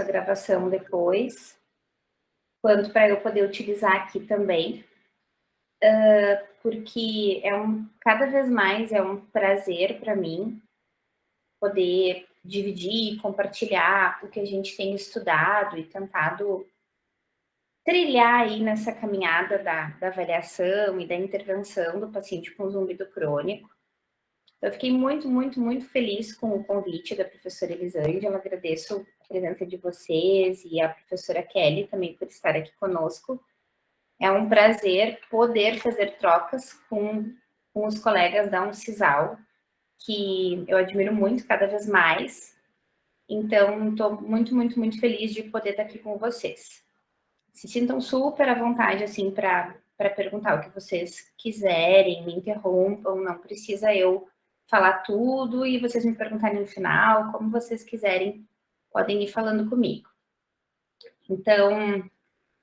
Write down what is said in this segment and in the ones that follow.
acesso à gravação depois, quanto para eu poder utilizar aqui também, porque cada vez mais é um prazer para mim poder dividir, compartilhar o que a gente tem estudado e tentado trilhar aí nessa caminhada da avaliação e da intervenção do paciente com zumbido crônico. Eu fiquei muito, muito, muito feliz com o convite da professora Elisângela, agradeço a presença de vocês e a professora Kelly também por estar aqui conosco. É um prazer poder fazer trocas com os colegas da Uncisal, que eu admiro muito cada vez mais. Então, estou muito, muito, muito feliz de poder estar aqui com vocês. Se sintam super à vontade, assim, para perguntar o que vocês quiserem, me interrompam, não precisa eu falar tudo e vocês me perguntarem no final, como vocês quiserem, podem ir falando comigo. Então,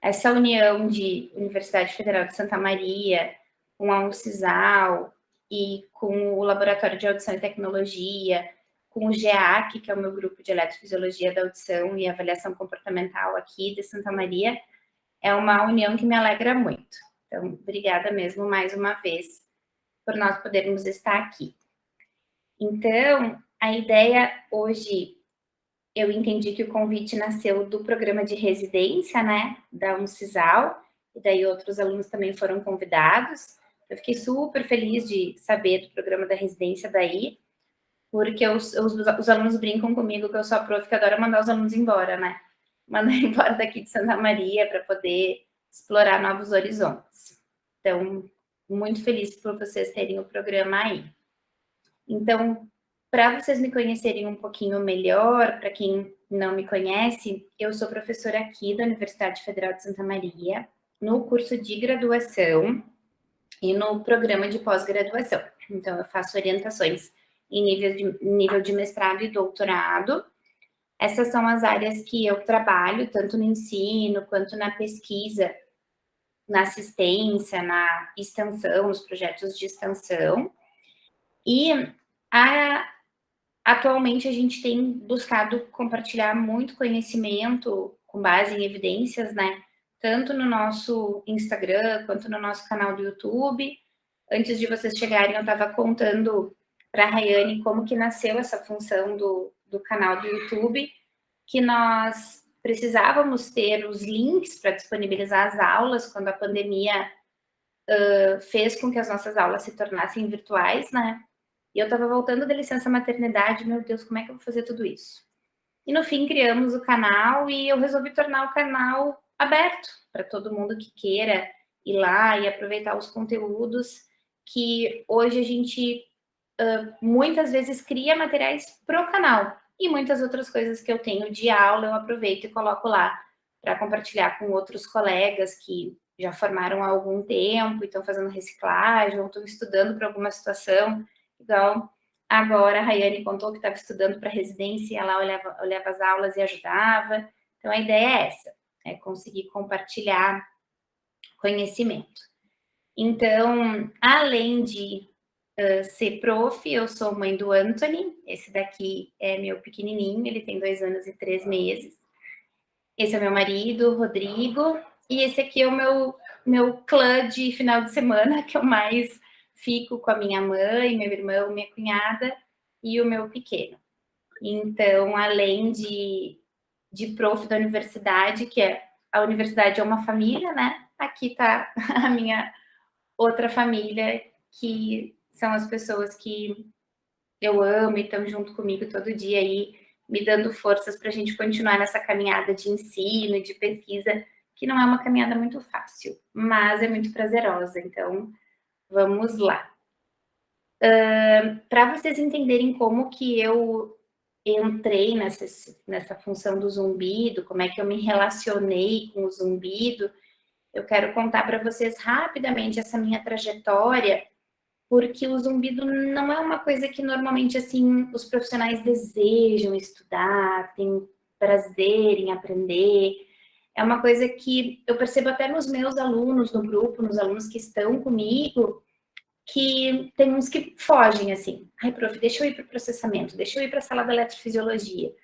essa união de Universidade Federal de Santa Maria, com a Uncisal e com o Laboratório de Audição e Tecnologia, com o GEAC, que é o meu grupo de Eletrofisiologia da Audição e Avaliação Comportamental aqui de Santa Maria, é uma união que me alegra muito. Então, obrigada mesmo mais uma vez por nós podermos estar aqui. Então, a ideia hoje, eu entendi que o convite nasceu do programa de residência, né, da Uncisal, e daí outros alunos também foram convidados. Eu fiquei super feliz de saber do programa da residência daí, porque os alunos brincam comigo que eu sou a prof que adora mandar os alunos embora, né? Mandar embora daqui de Santa Maria para poder explorar novos horizontes. Então, muito feliz por vocês terem o programa aí. Então, para vocês me conhecerem um pouquinho melhor, para quem não me conhece, eu sou professora aqui da Universidade Federal de Santa Maria, no curso de graduação e no programa de pós-graduação. Então, eu faço orientações em nível de mestrado e doutorado. Essas são as áreas que eu trabalho, tanto no ensino quanto na pesquisa, na assistência, na extensão, nos projetos de extensão. E atualmente a gente tem buscado compartilhar muito conhecimento com base em evidências, né? Tanto no nosso Instagram quanto no nosso canal do YouTube. Antes de vocês chegarem, eu estava contando para a Rayane como que nasceu essa função do canal do YouTube, que nós precisávamos ter os links para disponibilizar as aulas quando a pandemia fez com que as nossas aulas se tornassem virtuais, né? E eu estava voltando da licença maternidade, meu Deus, como é que eu vou fazer tudo isso? E no fim criamos o canal e eu resolvi tornar o canal aberto para todo mundo que queira ir lá e aproveitar os conteúdos que hoje a gente muitas vezes cria materiais para o canal e muitas outras coisas que eu tenho de aula eu aproveito e coloco lá para compartilhar com outros colegas que já formaram há algum tempo e estão fazendo reciclagem ou estão estudando para alguma situação. Igual agora a Rayane contou que estava estudando para residência e ela olhava as aulas e ajudava. Então, a ideia é essa, é conseguir compartilhar conhecimento. Então, além de ser prof, eu sou mãe do Anthony, esse daqui é meu pequenininho, ele tem 2 anos e 3 meses. Esse é meu marido, Rodrigo, e esse aqui é o meu clã de final de semana, que eu mais fico com a minha mãe, meu irmão, minha cunhada e o meu pequeno. Então, além de prof da universidade, que a universidade é uma família, né? Aqui está a minha outra família, que são as pessoas que eu amo e estão junto comigo todo dia aí, me dando forças para a gente continuar nessa caminhada de ensino e de pesquisa, que não é uma caminhada muito fácil, mas é muito prazerosa. Então, vamos lá. Para vocês entenderem como que eu entrei nessa função do zumbido, como é que eu me relacionei com o zumbido, eu quero contar para vocês rapidamente essa minha trajetória, porque o zumbido não é uma coisa que normalmente, assim, os profissionais desejam estudar, têm prazer em aprender. É uma coisa que eu percebo até nos meus alunos no grupo, nos alunos que estão comigo, que tem uns que fogem, assim. Ai, prof, deixa eu ir para o processamento, deixa eu ir para a sala da eletrofisiologia.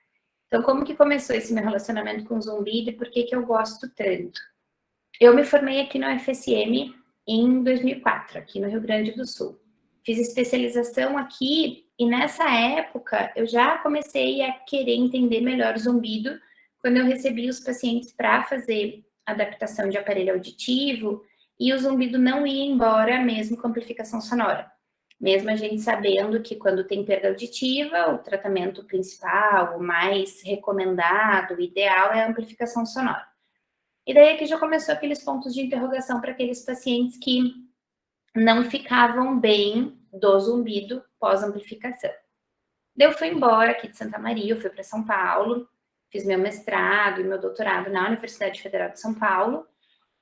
Então, como que começou esse meu relacionamento com zumbido e por que que eu gosto tanto? Eu me formei aqui no UFSM em 2004, aqui no Rio Grande do Sul. Fiz especialização aqui e nessa época eu já comecei a querer entender melhor o zumbido quando eu recebi os pacientes para fazer adaptação de aparelho auditivo e o zumbido não ia embora mesmo com amplificação sonora. Mesmo a gente sabendo que quando tem perda auditiva, o tratamento principal, o mais recomendado, o ideal é a amplificação sonora. E daí aqui já começou aqueles pontos de interrogação para aqueles pacientes que não ficavam bem do zumbido pós-amplificação. Daí eu fui embora aqui de Santa Maria, eu fui para São Paulo, fiz meu mestrado e meu doutorado na Universidade Federal de São Paulo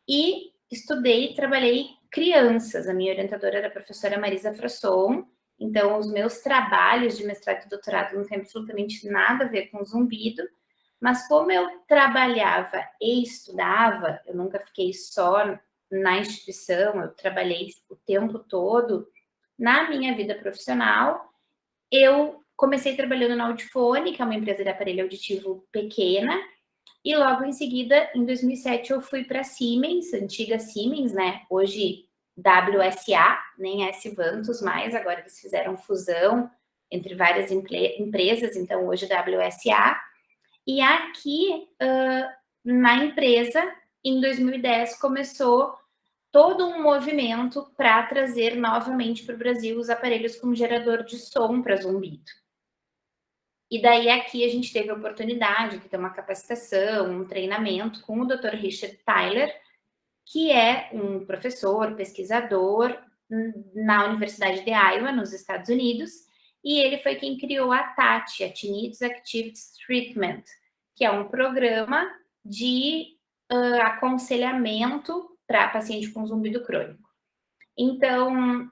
e estudei e trabalhei crianças. A minha orientadora era a professora Marisa Frasson, então os meus trabalhos de mestrado e doutorado não têm absolutamente nada a ver com zumbido, mas como eu trabalhava e estudava, eu nunca fiquei só na instituição, eu trabalhei o tempo todo na minha vida profissional. Eu comecei trabalhando na Audifone, que é uma empresa de aparelho auditivo pequena, e logo em seguida, em 2007, eu fui para a Siemens, antiga Siemens, né? Hoje WSA, nem S Vantos mais, agora eles fizeram fusão entre várias empresas, então hoje WSA. E aqui, na empresa, em 2010, começou todo um movimento para trazer novamente para o Brasil os aparelhos com gerador de som para zumbido. E daí aqui a gente teve a oportunidade de ter uma capacitação, um treinamento com o Dr. Richard Tyler, que é um professor, pesquisador na Universidade de Iowa, nos Estados Unidos, e ele foi quem criou a TAT, a Tinnitus Activities Treatment, que é um programa de aconselhamento para paciente com zumbido crônico. Então,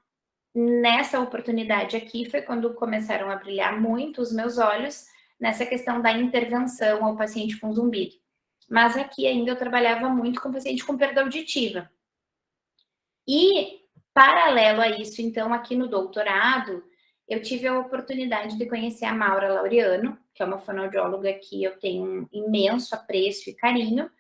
nessa oportunidade aqui foi quando começaram a brilhar muito os meus olhos nessa questão da intervenção ao paciente com zumbido. Mas aqui ainda eu trabalhava muito com paciente com perda auditiva. E, paralelo a isso, então, aqui no doutorado, eu tive a oportunidade de conhecer a Maura Laureano, que é uma fonoaudióloga que eu tenho um imenso apreço e carinho,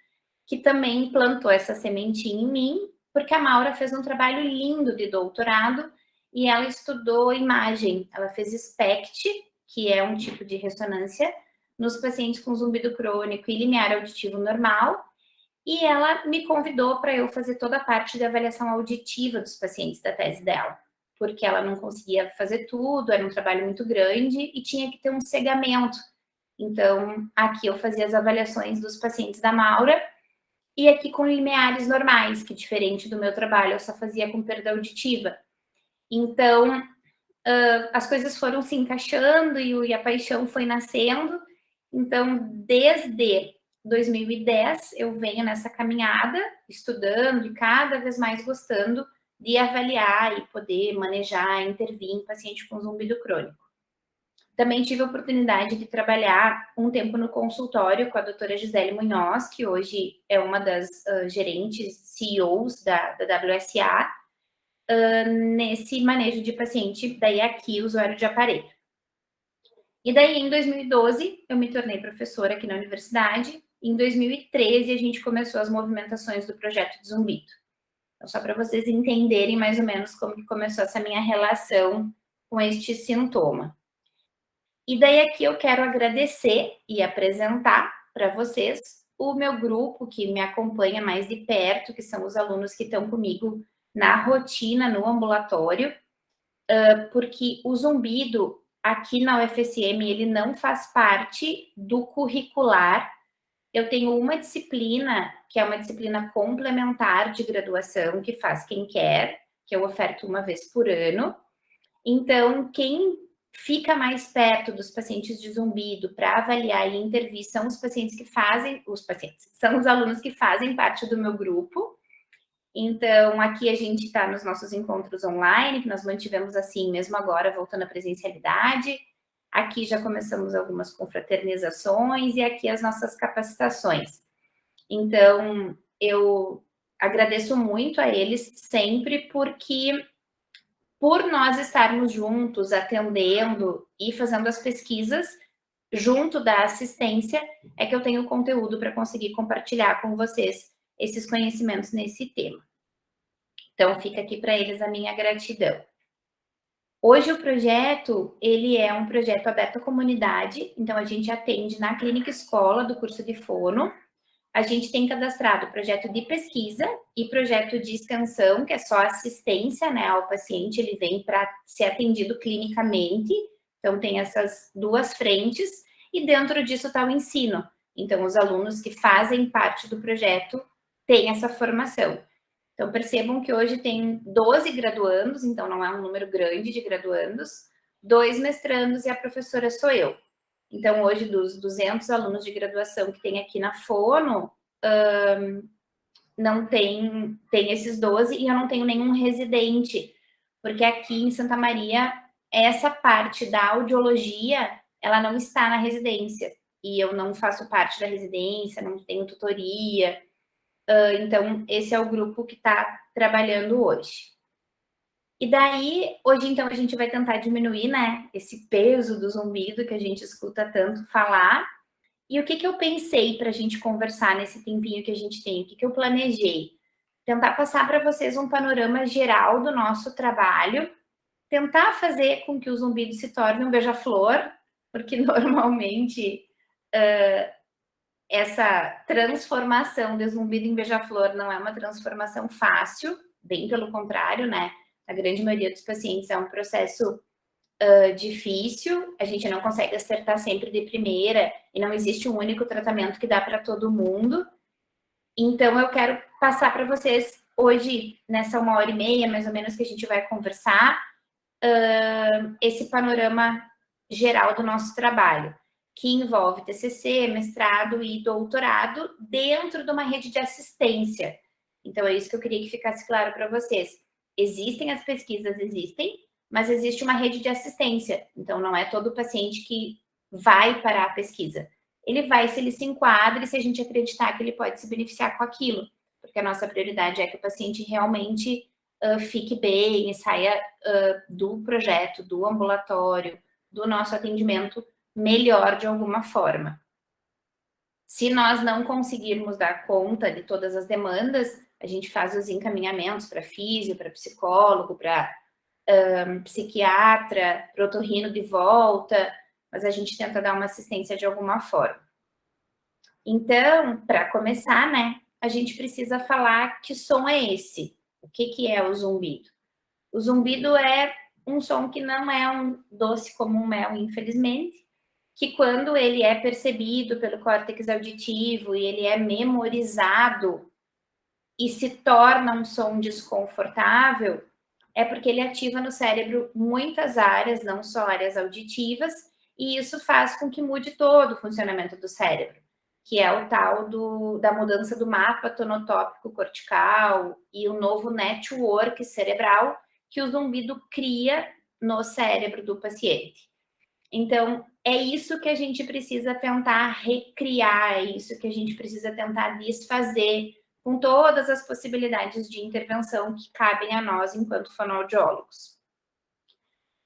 que também plantou essa sementinha em mim, porque a Maura fez um trabalho lindo de doutorado e ela estudou imagem. Ela fez SPECT, que é um tipo de ressonância, nos pacientes com zumbido crônico e limiar auditivo normal, e ela me convidou para eu fazer toda a parte de avaliação auditiva dos pacientes da tese dela, porque ela não conseguia fazer tudo, era um trabalho muito grande e tinha que ter um cegamento. Então, aqui eu fazia as avaliações dos pacientes da Maura, e aqui com limiares normais, que diferente do meu trabalho, eu só fazia com perda auditiva. Então, as coisas foram se encaixando e a paixão foi nascendo. Então, desde 2010, eu venho nessa caminhada, estudando e cada vez mais gostando de avaliar e poder manejar, intervir em paciente com zumbido crônico. Também tive a oportunidade de trabalhar um tempo no consultório com a doutora Gisele Munhoz, que hoje é uma das gerentes, CEOs da WSA, nesse manejo de paciente, daí aqui, usuário de aparelho. E daí, em 2012, eu me tornei professora aqui na universidade. Em 2013, a gente começou as movimentações do projeto de zumbido. Então, só para vocês entenderem mais ou menos como que começou essa minha relação com este sintoma. E daí aqui eu quero agradecer e apresentar para vocês o meu grupo que me acompanha mais de perto, que são os alunos que estão comigo na rotina, no ambulatório, porque o zumbido aqui na UFSM, ele não faz parte do curricular. Eu tenho uma disciplina, que é uma disciplina complementar de graduação, que faz quem quer, que eu oferto uma vez por ano. Então, quem fica mais perto dos pacientes de zumbido para avaliar e intervir são os pacientes que fazem, são os alunos que fazem parte do meu grupo. Então, aqui a gente está nos nossos encontros online, que nós mantivemos assim, mesmo agora, voltando à presencialidade. Aqui já começamos algumas confraternizações e aqui as nossas capacitações. Então, eu agradeço muito a eles sempre, porque por nós estarmos juntos, atendendo e fazendo as pesquisas, junto da assistência, é que eu tenho conteúdo para conseguir compartilhar com vocês esses conhecimentos nesse tema. Então, fica aqui para eles a minha gratidão. Hoje o projeto, ele é um projeto aberto à comunidade, então a gente atende na clínica escola do curso de fono. A gente tem cadastrado projeto de pesquisa e projeto de extensão, que é só assistência, né, ao paciente, ele vem para ser atendido clinicamente, então tem essas duas frentes, e dentro disso está o ensino. Então, os alunos que fazem parte do projeto têm essa formação. Então, percebam que hoje tem 12 graduandos, então não é um número grande de graduandos, 2 mestrandos e a professora sou eu. Então, hoje, dos 200 alunos de graduação que tem aqui na Fono, não tem esses 12 e eu não tenho nenhum residente, porque aqui em Santa Maria, essa parte da audiologia, ela não está na residência. E eu não faço parte da residência, não tenho tutoria, então, esse é o grupo que está trabalhando hoje. E daí, hoje, então, a gente vai tentar diminuir, né, esse peso do zumbido que a gente escuta tanto falar. E o que eu pensei para a gente conversar nesse tempinho que a gente tem? O que eu planejei? Tentar passar para vocês um panorama geral do nosso trabalho, tentar fazer com que o zumbido se torne um beija-flor, porque normalmente essa transformação de zumbido em beija-flor não é uma transformação fácil, bem pelo contrário, né? A grande maioria dos pacientes é um processo difícil, a gente não consegue acertar sempre de primeira e não existe um único tratamento que dá para todo mundo. Então, eu quero passar para vocês hoje, nessa 1h30, mais ou menos, que a gente vai conversar, esse panorama geral do nosso trabalho, que envolve TCC, mestrado e doutorado dentro de uma rede de assistência. Então, é isso que eu queria que ficasse claro para vocês. Existem as pesquisas, existem, mas existe uma rede de assistência. Então, não é todo paciente que vai para a pesquisa. Ele vai se ele se enquadra e se a gente acreditar que ele pode se beneficiar com aquilo, porque a nossa prioridade é que o paciente realmente fique bem e saia do projeto, do ambulatório, do nosso atendimento melhor de alguma forma. Se nós não conseguirmos dar conta de todas as demandas, a gente faz os encaminhamentos para físio, para psicólogo, para psiquiatra, para otorrino de volta, mas a gente tenta dar uma assistência de alguma forma. Então, para começar, né, a gente precisa falar que som é esse. O que é o zumbido? O zumbido é um som que não é um doce como um mel, infelizmente, que quando ele é percebido pelo córtex auditivo e ele é memorizado e se torna um som desconfortável, é porque ele ativa no cérebro muitas áreas, não só áreas auditivas, e isso faz com que mude todo o funcionamento do cérebro, que é o tal da mudança do mapa tonotópico cortical e o novo network cerebral que o zumbido cria no cérebro do paciente. Então, é isso que a gente precisa tentar recriar, é isso que a gente precisa tentar desfazer com todas as possibilidades de intervenção que cabem a nós enquanto fonoaudiólogos.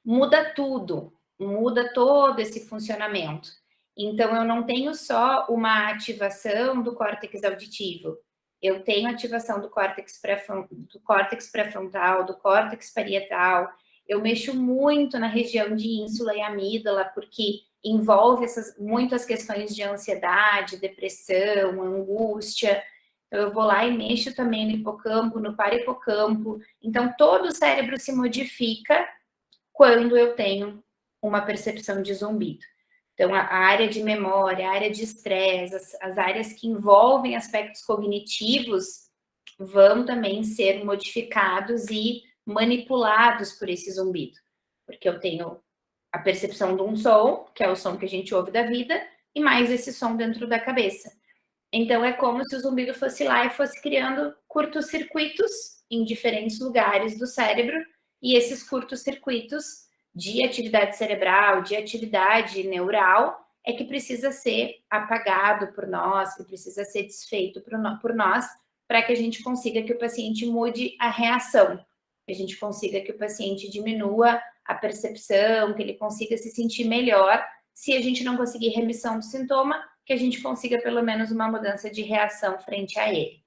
Muda tudo, muda todo esse funcionamento. Então, eu não tenho só uma ativação do córtex auditivo, eu tenho ativação do córtex pré-frontal, do córtex parietal, eu mexo muito na região de ínsula e amígdala, porque envolve muitas questões de ansiedade, depressão, angústia. Então, eu vou lá e mexo também no hipocampo, no parahipocampo. Então, todo o cérebro se modifica quando eu tenho uma percepção de zumbido. Então, a área de memória, a área de estresse, as áreas que envolvem aspectos cognitivos vão também ser modificados e manipulados por esse zumbido. Porque eu tenho a percepção de um som, que é o som que a gente ouve da vida, e mais esse som dentro da cabeça. Então, é como se o zumbido fosse lá e fosse criando curtos-circuitos em diferentes lugares do cérebro, e esses curtos-circuitos de atividade cerebral, de atividade neural, é que precisa ser apagado por nós, que precisa ser desfeito por nós, para que a gente consiga que o paciente mude a reação, que a gente consiga que o paciente diminua a percepção, que ele consiga se sentir melhor se a gente não conseguir remissão do sintoma, que a gente consiga pelo menos uma mudança de reação frente a ele.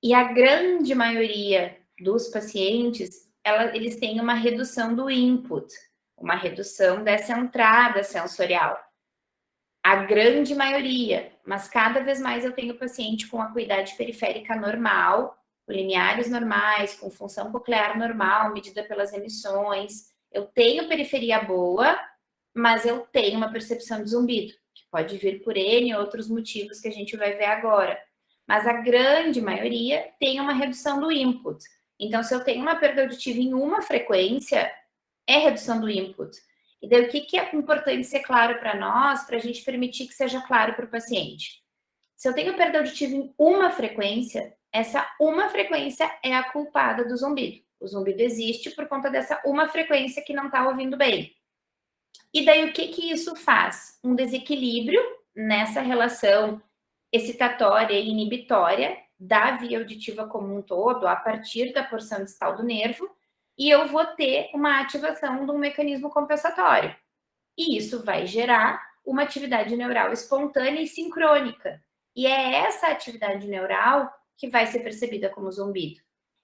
E a grande maioria dos pacientes, eles têm uma redução do input, uma redução dessa entrada sensorial. A grande maioria, mas cada vez mais eu tenho paciente com acuidade periférica normal, com lineares normais, com função coclear normal, medida pelas emissões. Eu tenho periferia boa, mas eu tenho uma percepção de zumbido, que pode vir por N outros motivos que a gente vai ver agora. Mas a grande maioria tem uma redução do input. Então, se eu tenho uma perda auditiva em uma frequência, é redução do input. E daí, o que é importante ser claro para nós, para a gente permitir que seja claro para o paciente? Se eu tenho perda auditiva em uma frequência, essa uma frequência é a culpada do zumbido. O zumbido existe por conta dessa uma frequência que não está ouvindo bem. E daí, o que isso faz? Um desequilíbrio nessa relação excitatória e inibitória da via auditiva como um todo, a partir da porção distal do nervo, e eu vou ter uma ativação de um mecanismo compensatório. E isso vai gerar uma atividade neural espontânea e sincrônica. E é essa atividade neural que vai ser percebida como zumbido.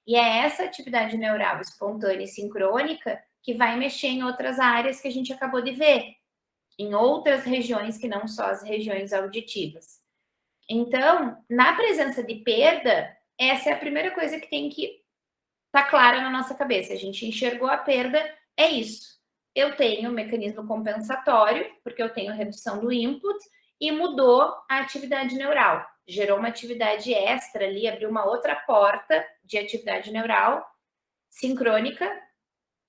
E é essa atividade neural espontânea e sincrônica que vai mexer em outras áreas que a gente acabou de ver, em outras regiões que não só as regiões auditivas. Então, na presença de perda, essa é a primeira coisa que tem que estar clara na nossa cabeça. A gente enxergou a perda, é isso. Eu tenho um mecanismo compensatório, porque eu tenho redução do input, e mudou a atividade neural. Gerou uma atividade extra ali, abriu uma outra porta de atividade neural sincrônica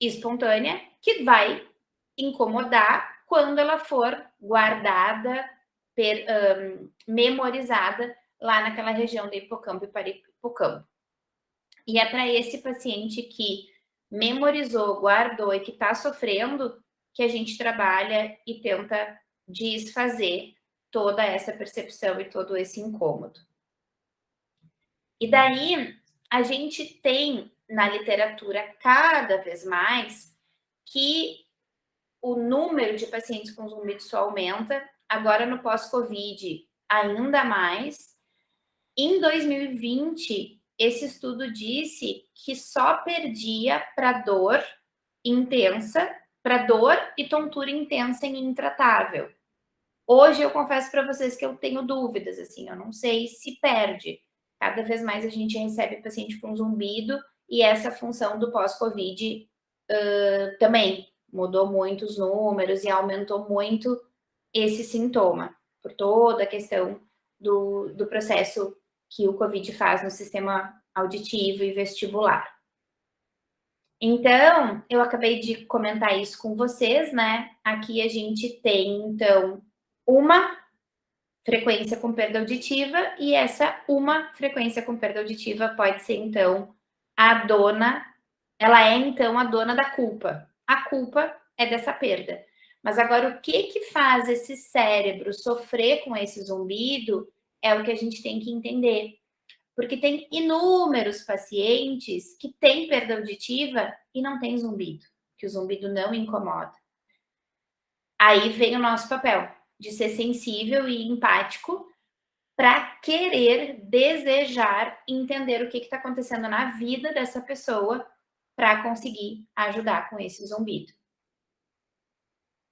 e espontânea, que vai incomodar quando ela for guardada, memorizada lá naquela região do hipocampo e parahipocampo. E é para esse paciente que memorizou, guardou e que está sofrendo que a gente trabalha e tenta desfazer toda essa percepção e todo esse incômodo. E daí a gente tem na literatura cada vez mais que o número de pacientes com zumbido só aumenta, agora no pós-Covid ainda mais. Em 2020, esse estudo disse que só perdia para dor intensa, para dor e tontura intensa e intratável. Hoje eu confesso para vocês que eu tenho dúvidas, assim, eu não sei se perde. Cada vez mais a gente recebe paciente com zumbido e essa função do pós-Covid também mudou muito os números e aumentou muito esse sintoma, por toda a questão do processo que o Covid faz no sistema auditivo e vestibular. Então, eu acabei de comentar isso com vocês, né? Aqui a gente tem, então, uma frequência com perda auditiva e essa uma frequência com perda auditiva pode ser, então, a dona, ela é, então, a dona da culpa. A culpa é dessa perda. Mas agora, o que faz esse cérebro sofrer com esse zumbido é o que a gente tem que entender. Porque tem inúmeros pacientes que têm perda auditiva e não tem zumbido, que o zumbido não incomoda. Aí vem o nosso papel de ser sensível e empático para querer, desejar entender o que está acontecendo na vida dessa pessoa para conseguir ajudar com esse zumbido.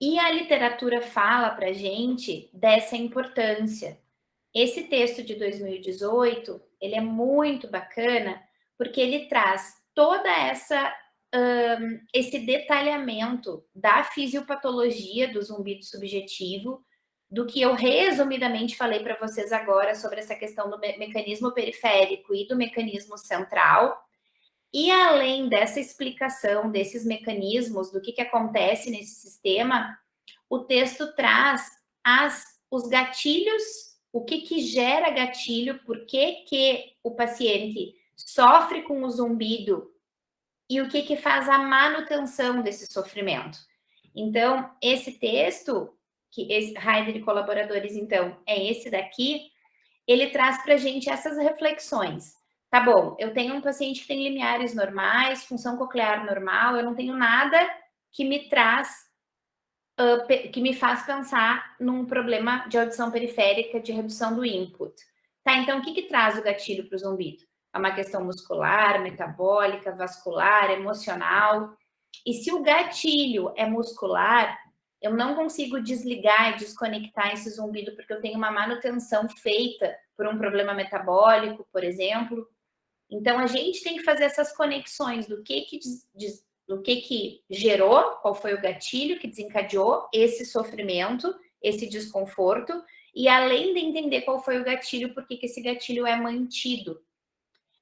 E a literatura fala para a gente dessa importância. Esse texto de 2018, ele é muito bacana, porque ele traz toda esse detalhamento da fisiopatologia do zumbido subjetivo, do que eu resumidamente falei para vocês agora sobre essa questão do mecanismo periférico e do mecanismo central. E além dessa explicação desses mecanismos, do que acontece nesse sistema, o texto traz os gatilhos, o que gera gatilho, por que o paciente sofre com o zumbido e o que faz a manutenção desse sofrimento. Então, esse texto, que Heider e colaboradores, então, é esse daqui, ele traz para a gente essas reflexões. Tá bom, eu tenho um paciente que tem limiares normais, função coclear normal, eu não tenho nada que me traz que me faz pensar num problema de audição periférica de redução do input. Tá, então o que traz o gatilho para o zumbido? É uma questão muscular, metabólica, vascular, emocional. E se o gatilho é muscular, eu não consigo desligar e desconectar esse zumbido porque eu tenho uma manutenção feita por um problema metabólico, por exemplo. Então a gente tem que fazer essas conexões do que gerou, qual foi o gatilho que desencadeou esse sofrimento, esse desconforto, e além de entender qual foi o gatilho, por que esse gatilho é mantido.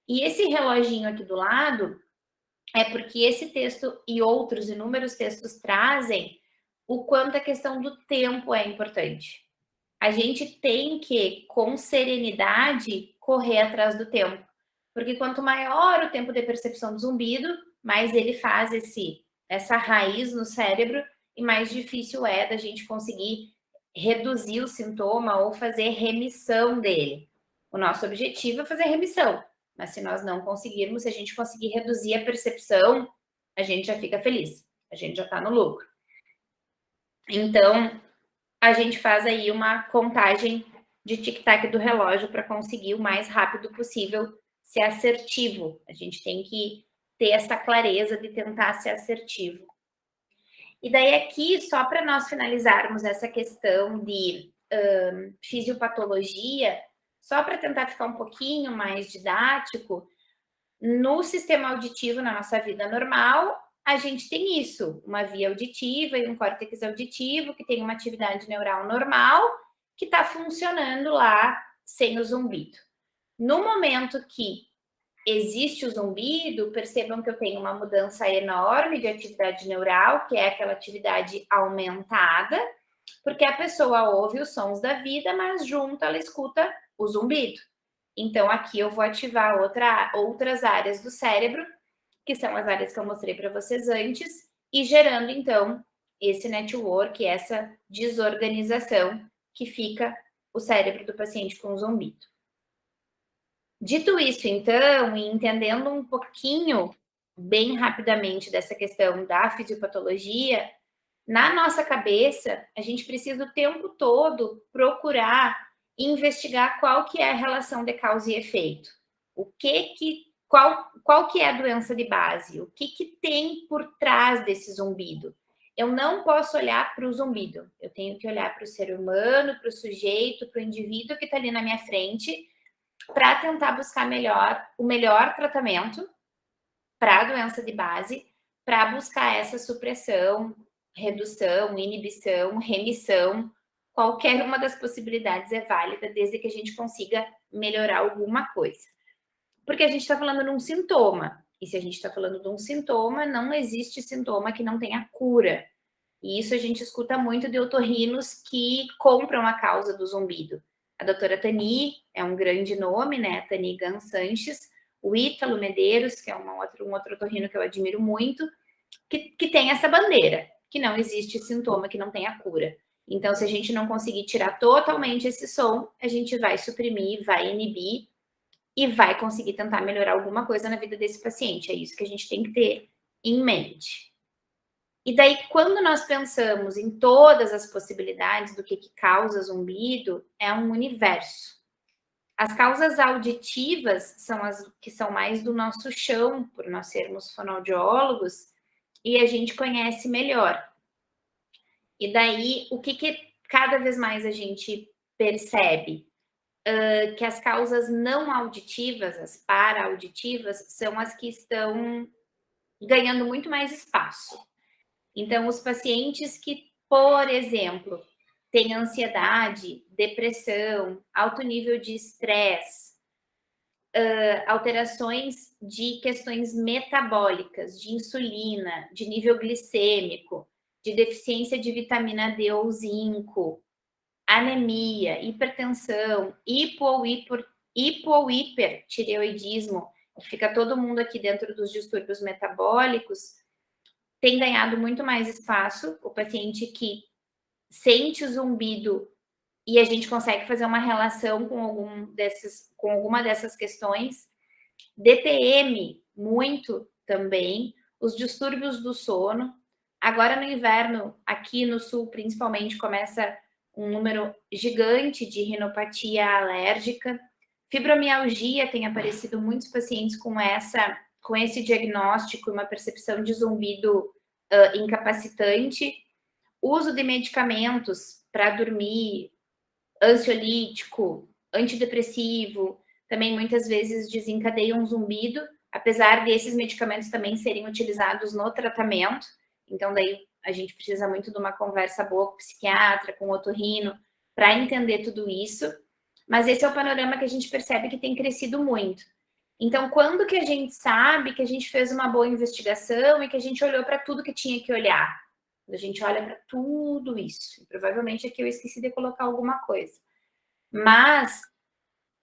E esse reloginho aqui do lado é porque esse texto e outros inúmeros textos trazem o quanto a questão do tempo é importante. A gente tem que, com serenidade, correr atrás do tempo. Porque quanto maior o tempo de percepção do zumbido, mais ele faz essa raiz no cérebro e mais difícil é da gente conseguir reduzir o sintoma ou fazer remissão dele. O nosso objetivo é fazer remissão, mas se nós não conseguirmos, se a gente conseguir reduzir a percepção, a gente já fica feliz, a gente já está no lucro. Então, a gente faz aí uma contagem de tic-tac do relógio para conseguir o mais rápido possível ser assertivo. A gente tem que ter essa clareza de tentar ser assertivo. E daí aqui, só para nós finalizarmos essa questão de fisiopatologia, só para tentar ficar um pouquinho mais didático, no sistema auditivo, na nossa vida normal, a gente tem isso, uma via auditiva e um córtex auditivo que tem uma atividade neural normal que está funcionando lá sem o zumbido. No momento que existe o zumbido, percebam que eu tenho uma mudança enorme de atividade neural, que é aquela atividade aumentada, porque a pessoa ouve os sons da vida, mas junto ela escuta o zumbido. Então, aqui eu vou ativar outras áreas do cérebro, que são as áreas que eu mostrei para vocês antes, e gerando, então, esse network, essa desorganização que fica o cérebro do paciente com zumbido. Dito isso, então, e entendendo um pouquinho, bem rapidamente, dessa questão da fisiopatologia, na nossa cabeça, a gente precisa o tempo todo procurar investigar qual que é a relação de causa e efeito. Qual que é a doença de base? O que tem por trás desse zumbido? Eu não posso olhar para o zumbido. Eu tenho que olhar para o ser humano, para o sujeito, para o indivíduo que está ali na minha frente, para tentar buscar o melhor tratamento para a doença de base, para buscar essa supressão, redução, inibição, remissão. Qualquer uma das possibilidades é válida, desde que a gente consiga melhorar alguma coisa. Porque a gente está falando de um sintoma. E se a gente está falando de um sintoma, não existe sintoma que não tenha cura. E isso a gente escuta muito de otorrinos que compram a causa do zumbido. A doutora Tani é um grande nome, né? Tani Gan Sanches, o Ítalo Medeiros, que é um outro otorrino que eu admiro muito, que tem essa bandeira, que não existe sintoma que não tenha cura. Então, se a gente não conseguir tirar totalmente esse som, a gente vai suprimir, vai inibir e vai conseguir tentar melhorar alguma coisa na vida desse paciente. É isso que a gente tem que ter em mente. E daí, quando nós pensamos em todas as possibilidades do que causa zumbido, é um universo. As causas auditivas são as que são mais do nosso chão, por nós sermos fonoaudiólogos, e a gente conhece melhor. E daí, o que cada vez mais a gente percebe? Que as causas não auditivas, as para-auditivas, são as que estão ganhando muito mais espaço. Então, os pacientes que, por exemplo, têm ansiedade, depressão, alto nível de estresse, alterações de questões metabólicas, de insulina, de nível glicêmico, de deficiência de vitamina D ou zinco, anemia, hipertensão, hipo ou hipertireoidismo, que fica todo mundo aqui dentro dos distúrbios metabólicos, tem ganhado muito mais espaço. O paciente que sente zumbido e a gente consegue fazer uma relação com alguma dessas questões. DTM, muito também. Os distúrbios do sono. Agora no inverno, aqui no sul principalmente, começa um número gigante de rinopatia alérgica. Fibromialgia, tem aparecido muitos pacientes com esse diagnóstico e uma percepção de zumbido incapacitante. Uso de medicamentos para dormir, ansiolítico, antidepressivo, também muitas vezes desencadeiam um zumbido, apesar desses medicamentos também serem utilizados no tratamento. Então, daí a gente precisa muito de uma conversa boa com o psiquiatra, com o otorrino, para entender tudo isso. Mas esse é o panorama que a gente percebe que tem crescido muito. Então, quando que a gente sabe que a gente fez uma boa investigação e que a gente olhou para tudo que tinha que olhar? A gente olha para tudo isso. E provavelmente aqui eu esqueci de colocar alguma coisa. Mas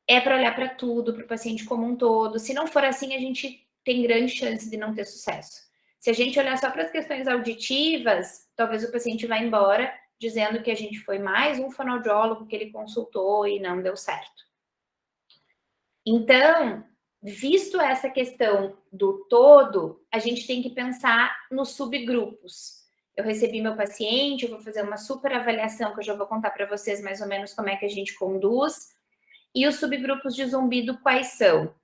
é para olhar para tudo, para o paciente como um todo. Se não for assim, a gente tem grande chance de não ter sucesso. Se a gente olhar só para as questões auditivas, talvez o paciente vá embora dizendo que a gente foi mais um fonoaudiólogo que ele consultou e não deu certo. Então, visto essa questão do todo, a gente tem que pensar nos subgrupos. Eu recebi meu paciente, eu vou fazer uma super avaliação que eu já vou contar para vocês mais ou menos como é que a gente conduz. E os subgrupos de zumbido quais são?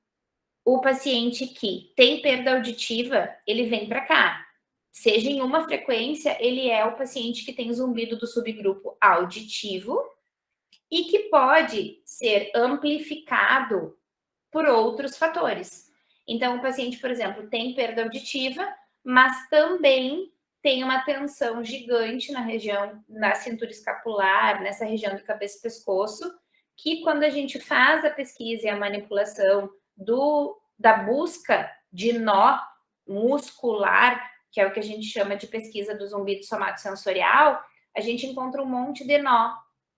O paciente que tem perda auditiva, ele vem para cá. Seja em uma frequência, ele é o paciente que tem zumbido do subgrupo auditivo e que pode ser amplificado por outros fatores. Então, o paciente, por exemplo, tem perda auditiva, mas também tem uma tensão gigante na região, na cintura escapular, nessa região do cabeça e pescoço, que quando a gente faz a pesquisa e a manipulação da busca de nó muscular, que é o que a gente chama de pesquisa do zumbido somatosensorial, a gente encontra um monte de nó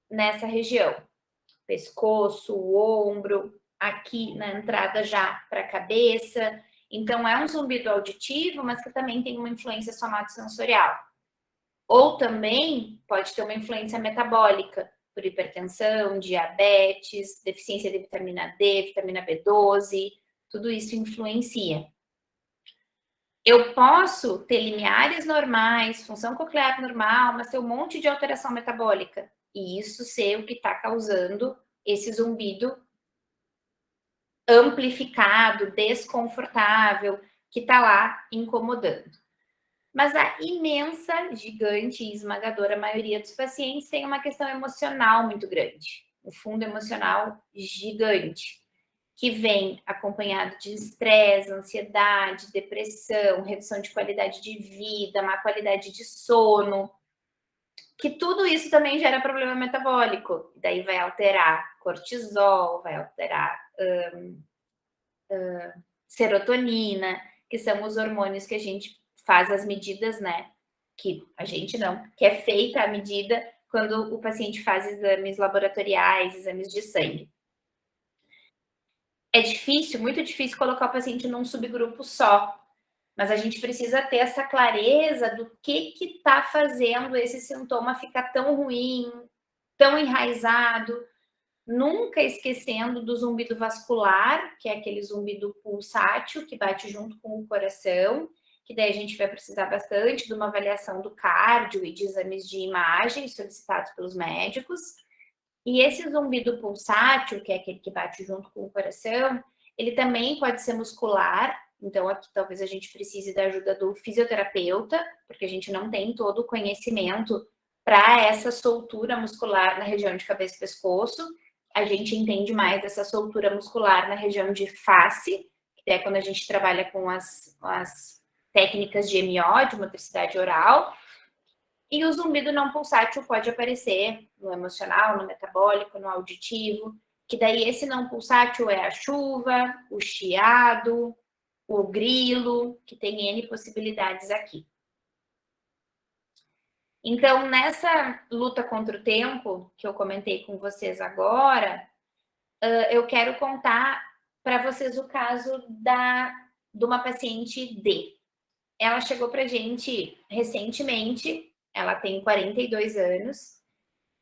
nessa região. Pescoço, o ombro, aqui na entrada já para a cabeça. Então, é um zumbido auditivo, mas que também tem uma influência somatosensorial. Ou também pode ter uma influência metabólica, por hipertensão, diabetes, deficiência de vitamina D, vitamina B12, tudo isso influencia. Eu posso ter limiares normais, função coclear normal, mas ter um monte de alteração metabólica. E isso ser o que está causando esse zumbido amplificado, desconfortável, que está lá incomodando. Mas a imensa, gigante e esmagadora maioria dos pacientes tem uma questão emocional muito grande, um fundo emocional gigante, que vem acompanhado de estresse, ansiedade, depressão, redução de qualidade de vida, má qualidade de sono, que tudo isso também gera problema metabólico. Daí vai alterar cortisol, vai alterar serotonina, que são os hormônios que a gente faz as medidas, né? Que a gente não, que é feita a medida quando o paciente faz exames laboratoriais, exames de sangue. É difícil, muito difícil colocar o paciente num subgrupo só, mas a gente precisa ter essa clareza do que está fazendo esse sintoma ficar tão ruim, tão enraizado, nunca esquecendo do zumbido vascular, que é aquele zumbido pulsátil que bate junto com o coração, que daí a gente vai precisar bastante de uma avaliação do cardio e de exames de imagem solicitados pelos médicos. E esse zumbido pulsátil, que é aquele que bate junto com o coração, ele também pode ser muscular. Então, aqui talvez a gente precise da ajuda do fisioterapeuta, porque a gente não tem todo o conhecimento para essa soltura muscular na região de cabeça e pescoço. A gente entende mais dessa soltura muscular na região de face, que é quando a gente trabalha com as técnicas de MO, de motricidade oral. E o zumbido não pulsátil pode aparecer no emocional, no metabólico, no auditivo, que daí esse não pulsátil é a chuva, o chiado, o grilo, que tem N possibilidades aqui. Então, nessa luta contra o tempo, que eu comentei com vocês agora, eu quero contar para vocês o caso de uma paciente D. Ela chegou para a gente recentemente, ela tem 42 anos,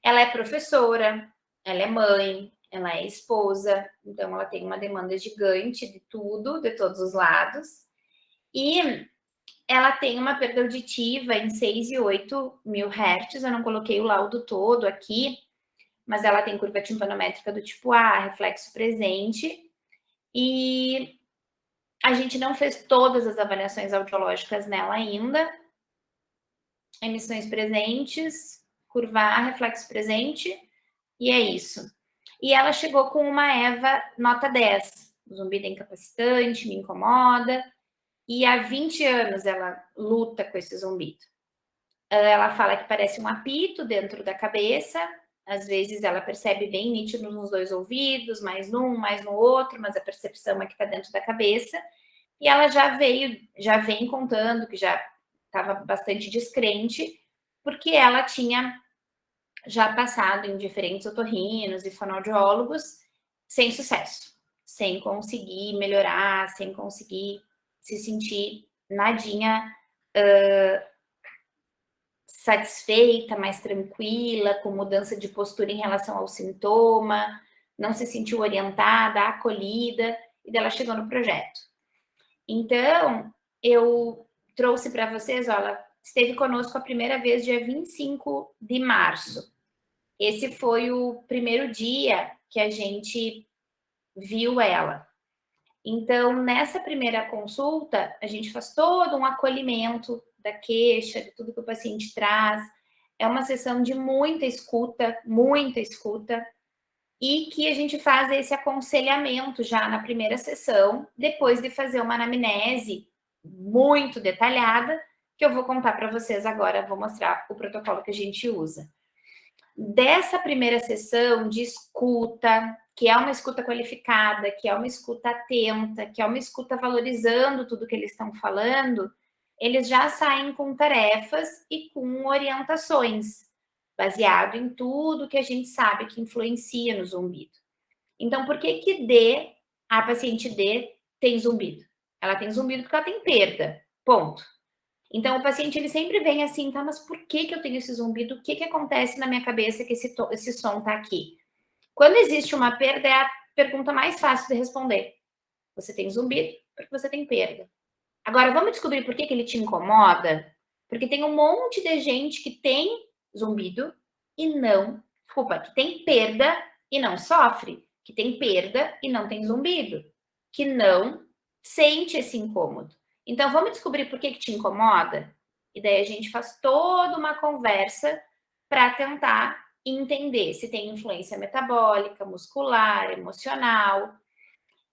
ela é professora, ela é mãe, ela é esposa, então ela tem uma demanda gigante de tudo, de todos os lados. E ela tem uma perda auditiva em 6 e 8 mil hertz, eu não coloquei o laudo todo aqui, mas ela tem curva timpanométrica do tipo A, reflexo presente, e a gente não fez todas as avaliações audiológicas nela ainda. Emissões presentes, curva A, reflexo presente, e é isso. E ela chegou com uma EVA nota 10. O zumbido é incapacitante, me incomoda, e há 20 anos ela luta com esse zumbido. Ela fala que parece um apito dentro da cabeça, às vezes ela percebe bem nítido nos dois ouvidos, mais num, mais no outro, mas a percepção é que está dentro da cabeça. E ela já vem contando que já estava bastante descrente, porque ela tinha já passado em diferentes otorrinos e fonoaudiólogos sem sucesso, sem conseguir melhorar, sem conseguir se sentir nadinha satisfeita, mais tranquila, com mudança de postura em relação ao sintoma, não se sentiu orientada, acolhida, e dela chegou no projeto. Então, eu trouxe para vocês, ó, ela esteve conosco a primeira vez dia 25 de março. Esse foi o primeiro dia que a gente viu ela. Então, nessa primeira consulta, a gente faz todo um acolhimento da queixa, de tudo que o paciente traz. É uma sessão de muita escuta, e que a gente faz esse aconselhamento já na primeira sessão, depois de fazer uma anamnese muito detalhada, que eu vou contar para vocês agora, vou mostrar o protocolo que a gente usa. Dessa primeira sessão de escuta, que é uma escuta qualificada, que é uma escuta atenta, que é uma escuta valorizando tudo que eles estão falando, eles já saem com tarefas e com orientações, baseado em tudo que a gente sabe que influencia no zumbido. Então, por que que a paciente D tem zumbido? Ela tem zumbido porque ela tem perda, ponto. Então, o paciente, ele sempre vem assim, tá, mas por que que eu tenho esse zumbido? O que que acontece na minha cabeça que esse som tá aqui? Quando existe uma perda, é a pergunta mais fácil de responder. Você tem zumbido porque você tem perda. Agora, vamos descobrir por que que ele te incomoda? Porque tem um monte de gente que tem zumbido e não, desculpa, que tem perda e não sofre, que tem perda e não tem zumbido, que não sente esse incômodo. Então, vamos descobrir por que que te incomoda? E daí a gente faz toda uma conversa para tentar entender se tem influência metabólica, muscular, emocional.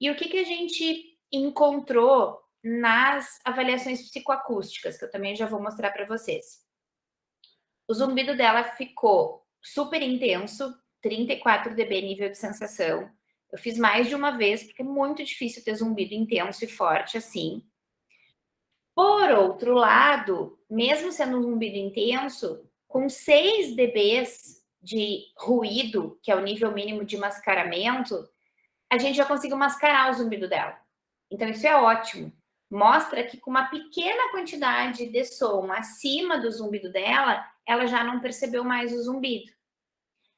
E o que que a gente encontrou nas avaliações psicoacústicas, que eu também já vou mostrar para vocês. O zumbido dela ficou super intenso, 34 dB nível de sensação. Eu fiz mais de uma vez, porque é muito difícil ter zumbido intenso e forte assim. Por outro lado, mesmo sendo um zumbido intenso, com 6 dBs de ruído, que é o nível mínimo de mascaramento, a gente já conseguiu mascarar o zumbido dela. Então, isso é ótimo. Mostra que com uma pequena quantidade de som acima do zumbido dela, ela já não percebeu mais o zumbido.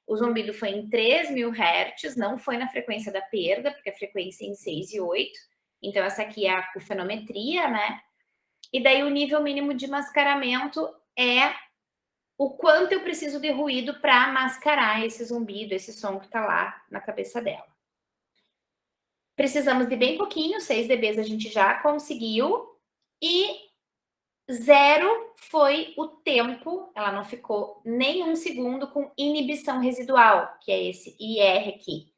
O zumbido foi em 3.000 Hz, não foi na frequência da perda, porque a frequência é em 6 e 8. Então, essa aqui é a fenometria, né? E daí o nível mínimo de mascaramento é o quanto eu preciso de ruído para mascarar esse zumbido, esse som que está lá na cabeça dela. Precisamos de bem pouquinho, 6 dBs a gente já conseguiu, e 0 foi o tempo, ela não ficou nem um segundo com inibição residual, que é esse IR aqui.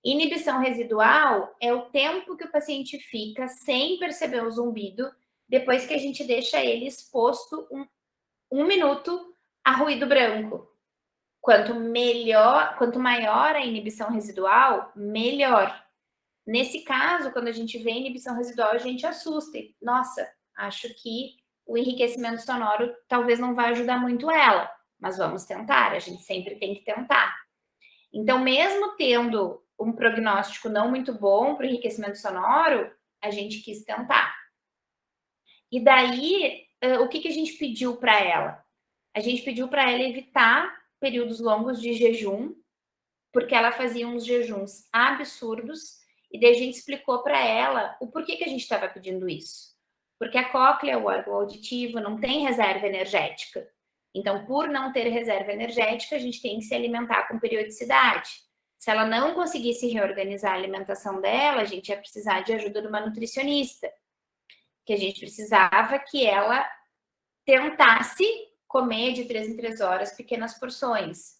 Inibição residual é o tempo que o paciente fica sem perceber o zumbido, depois que a gente deixa ele exposto um minuto a ruído branco. Quanto maior a inibição residual, melhor. Nesse caso, quando a gente vê inibição residual, a gente assusta. Nossa, acho que o enriquecimento sonoro talvez não vai ajudar muito ela, mas vamos tentar, a gente sempre tem que tentar. Então, mesmo tendo um prognóstico não muito bom para o enriquecimento sonoro, a gente quis tentar. E daí, o que a gente pediu para ela? A gente pediu para ela evitar períodos longos de jejum, porque ela fazia uns jejuns absurdos, e daí a gente explicou para ela o porquê que a gente estava pedindo isso. Porque a cóclea, o órgão auditivo, não tem reserva energética. Então, por não ter reserva energética, a gente tem que se alimentar com periodicidade. Se ela não conseguisse reorganizar a alimentação dela, a gente ia precisar de ajuda de uma nutricionista, que a gente precisava que ela tentasse comer de 3 em 3 horas pequenas porções,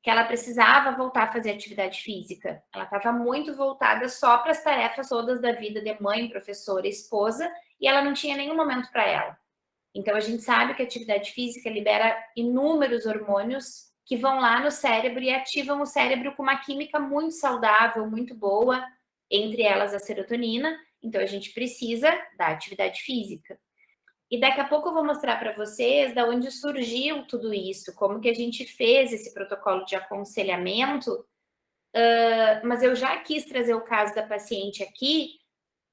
que ela precisava voltar a fazer atividade física. Ela estava muito voltada só para as tarefas todas da vida de mãe, professora, esposa, e ela não tinha nenhum momento para ela. Então, a gente sabe que a atividade física libera inúmeros hormônios que vão lá no cérebro e ativam o cérebro com uma química muito saudável, muito boa, entre elas a serotonina. Então, a gente precisa da atividade física. E daqui a pouco eu vou mostrar para vocês de onde surgiu tudo isso, como que a gente fez esse protocolo de aconselhamento, mas eu já quis trazer o caso da paciente aqui,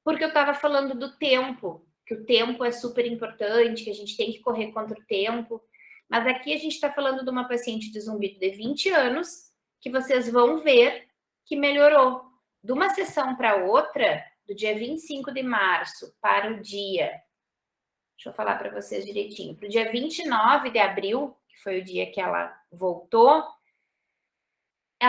porque eu estava falando do tempo, que o tempo é super importante, que a gente tem que correr contra o tempo. Mas aqui a gente está falando de uma paciente de zumbido de 20 anos, que vocês vão ver que melhorou. De uma sessão para outra, do dia 25 de março para o dia, deixa eu falar para vocês direitinho, para o dia 29 de abril, que foi o dia que ela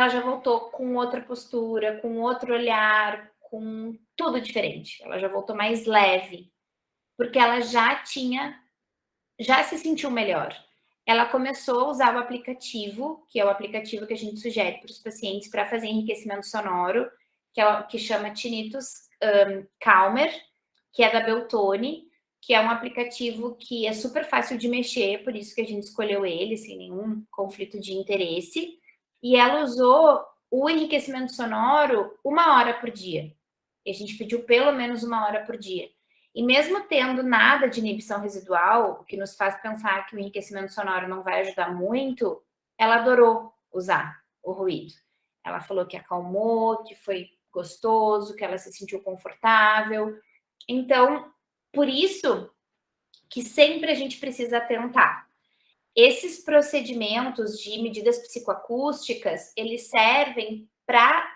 já voltou com outra postura, com outro olhar, com tudo diferente. Ela já voltou mais leve, porque ela já se sentiu melhor. Ela começou a usar o aplicativo, que é o aplicativo que a gente sugere para os pacientes para fazer enriquecimento sonoro, que chama Tinnitus Calmer, que é da Beltone, que é um aplicativo que é super fácil de mexer, por isso que a gente escolheu ele, sem nenhum conflito de interesse. E ela usou o enriquecimento sonoro 1 hora por dia. E a gente pediu pelo menos 1 hora por dia. E mesmo tendo nada de inibição residual, o que nos faz pensar que o enriquecimento sonoro não vai ajudar muito, ela adorou usar o ruído. Ela falou que acalmou, que foi gostoso, que ela se sentiu confortável. Então, por isso que sempre a gente precisa atentar. Esses procedimentos de medidas psicoacústicas, eles servem para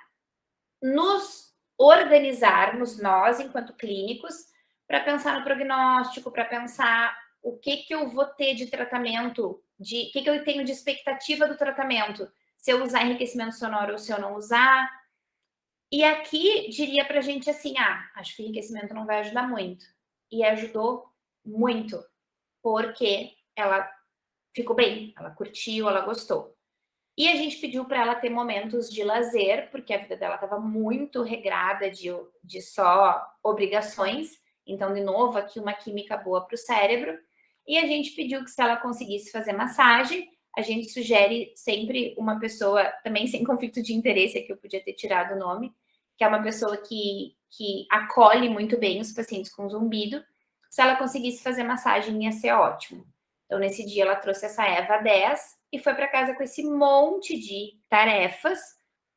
nos organizarmos, nós, enquanto clínicos, para pensar no prognóstico, para pensar o que eu vou ter de tratamento, o que eu tenho de expectativa do tratamento, se eu usar enriquecimento sonoro ou se eu não usar. E aqui diria para a gente assim, acho que o enriquecimento não vai ajudar muito. E ajudou muito, porque ela ficou bem, ela curtiu, ela gostou. E a gente pediu para ela ter momentos de lazer, porque a vida dela estava muito regrada de só obrigações. Então, de novo, aqui uma química boa para o cérebro. E a gente pediu que se ela conseguisse fazer massagem, a gente sugere sempre uma pessoa, também sem conflito de interesse, aqui eu podia ter tirado o nome, que é uma pessoa que acolhe muito bem os pacientes com zumbido. Se ela conseguisse fazer massagem, ia ser ótimo. Então, nesse dia, ela trouxe essa Eva 10 e foi para casa com esse monte de tarefas